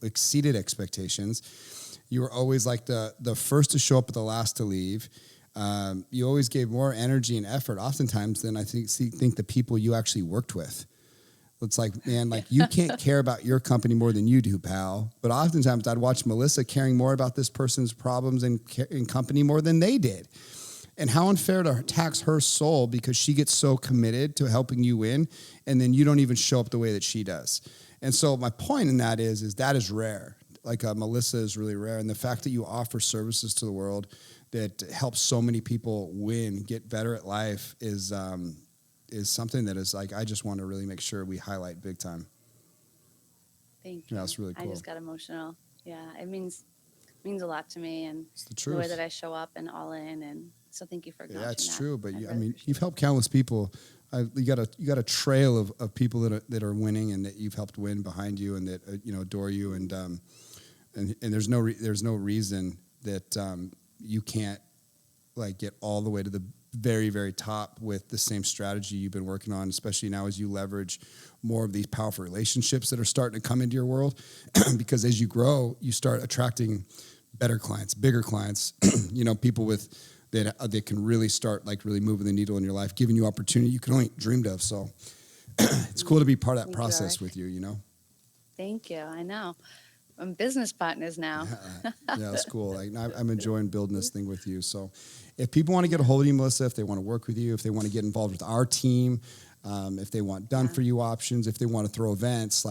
exceeded expectations. You were always like the first to show up, but the last to leave. You always gave more energy and effort, oftentimes, than I think the people you actually worked with. It's like, man, you can't care about your company more than you do, pal. But oftentimes I'd watch Melissa caring more about this person's problems and company more than they did. And how unfair to tax her soul because she gets so committed to helping you win, and then you don't even show up the way that she does. And so my point in that is that is rare. Melissa is really rare. And the fact that you offer services to the world that helps so many people win, get better at life is something that is I just want to really make sure we highlight big time. Thank you. Yeah, it's really cool. I just got emotional. Yeah, it means a lot to me, and it's the truth. The way that I show up and all in, and so thank you for acknowledging that. Yeah, it's true. But you've helped countless people. You got a trail of people that are winning and that you've helped win behind you and that adore you, and there's no reason that you can't get all the way to the very, very top with the same strategy you've been working on, especially now as you leverage more of these powerful relationships that are starting to come into your world. Because as you grow, you start attracting better clients, bigger clients, people that can really start really moving the needle in your life, giving you opportunity you can only dreamed of. So it's cool to be part of that process with you, Thank you. I know. I'm business partners now. Yeah, it's cool. I'm enjoying building this thing with you. So if people want to get a hold of you, Melissa, if they want to work with you, if they want to get involved with our team, if they want done for you options, if they want to throw events,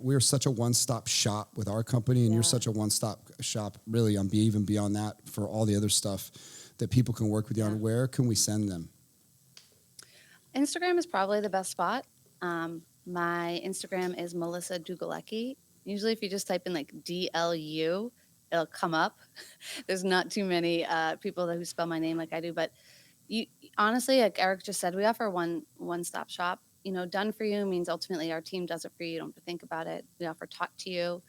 we're such a one-stop shop with our company, and you're such a one-stop shop really on even beyond that for all the other stuff that people can work with you on. Where can we send them? Instagram is probably the best spot. My Instagram is Melissa Dlugolecki. Usually if you just type in DLU, it'll come up. There's not too many people who spell my name like I do, but you honestly, like Eric just said, we offer one-stop shop. Done for you means ultimately our team does it for you. You don't have to think about it. We offer taught to you,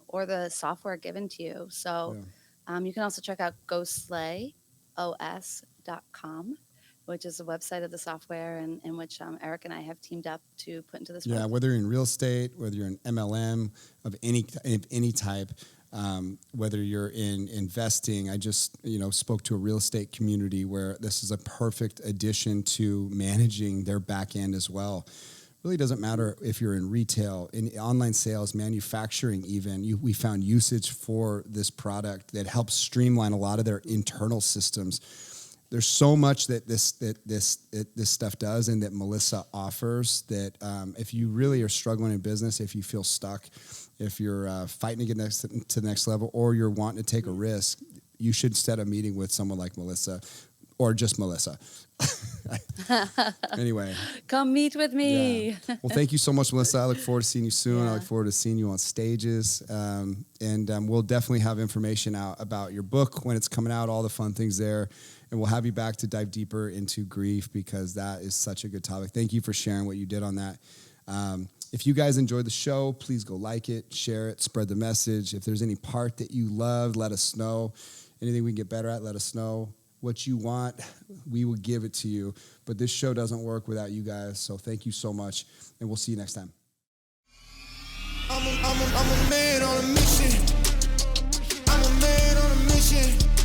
or the software given to you. So you can also check out GoSlayOS.com, which is the website of the software in which Eric and I have teamed up to put into this work. Yeah, whether you're in real estate, whether you're in MLM of any type, whether you're in investing. I just spoke to a real estate community where this is a perfect addition to managing their back end as well. Really doesn't matter if you're in retail, in online sales, manufacturing even. We found usage for this product that helps streamline a lot of their internal systems. There's so much that this stuff does and that Melissa offers that if you really are struggling in business, if you feel stuck, if you're fighting to get to the next level, or you're wanting to take a risk, you should set a meeting with someone like Melissa or just Melissa. Anyway. Come meet with me. Yeah. Well, thank you so much, Melissa. I look forward to seeing you soon. I look forward to seeing you on stages. And we'll definitely have information out about your book when it's coming out, all the fun things there. And we'll have you back to dive deeper into grief because that is such a good topic. Thank you for sharing what you did on that. If you guys enjoyed the show, please go like it, share it, spread the message. If there's any part that you loved, let us know. Anything we can get better at, let us know. What you want, we will give it to you. But this show doesn't work without you guys. So thank you so much, and we'll see you next time. I'm a man on a mission. I'm a man on a mission.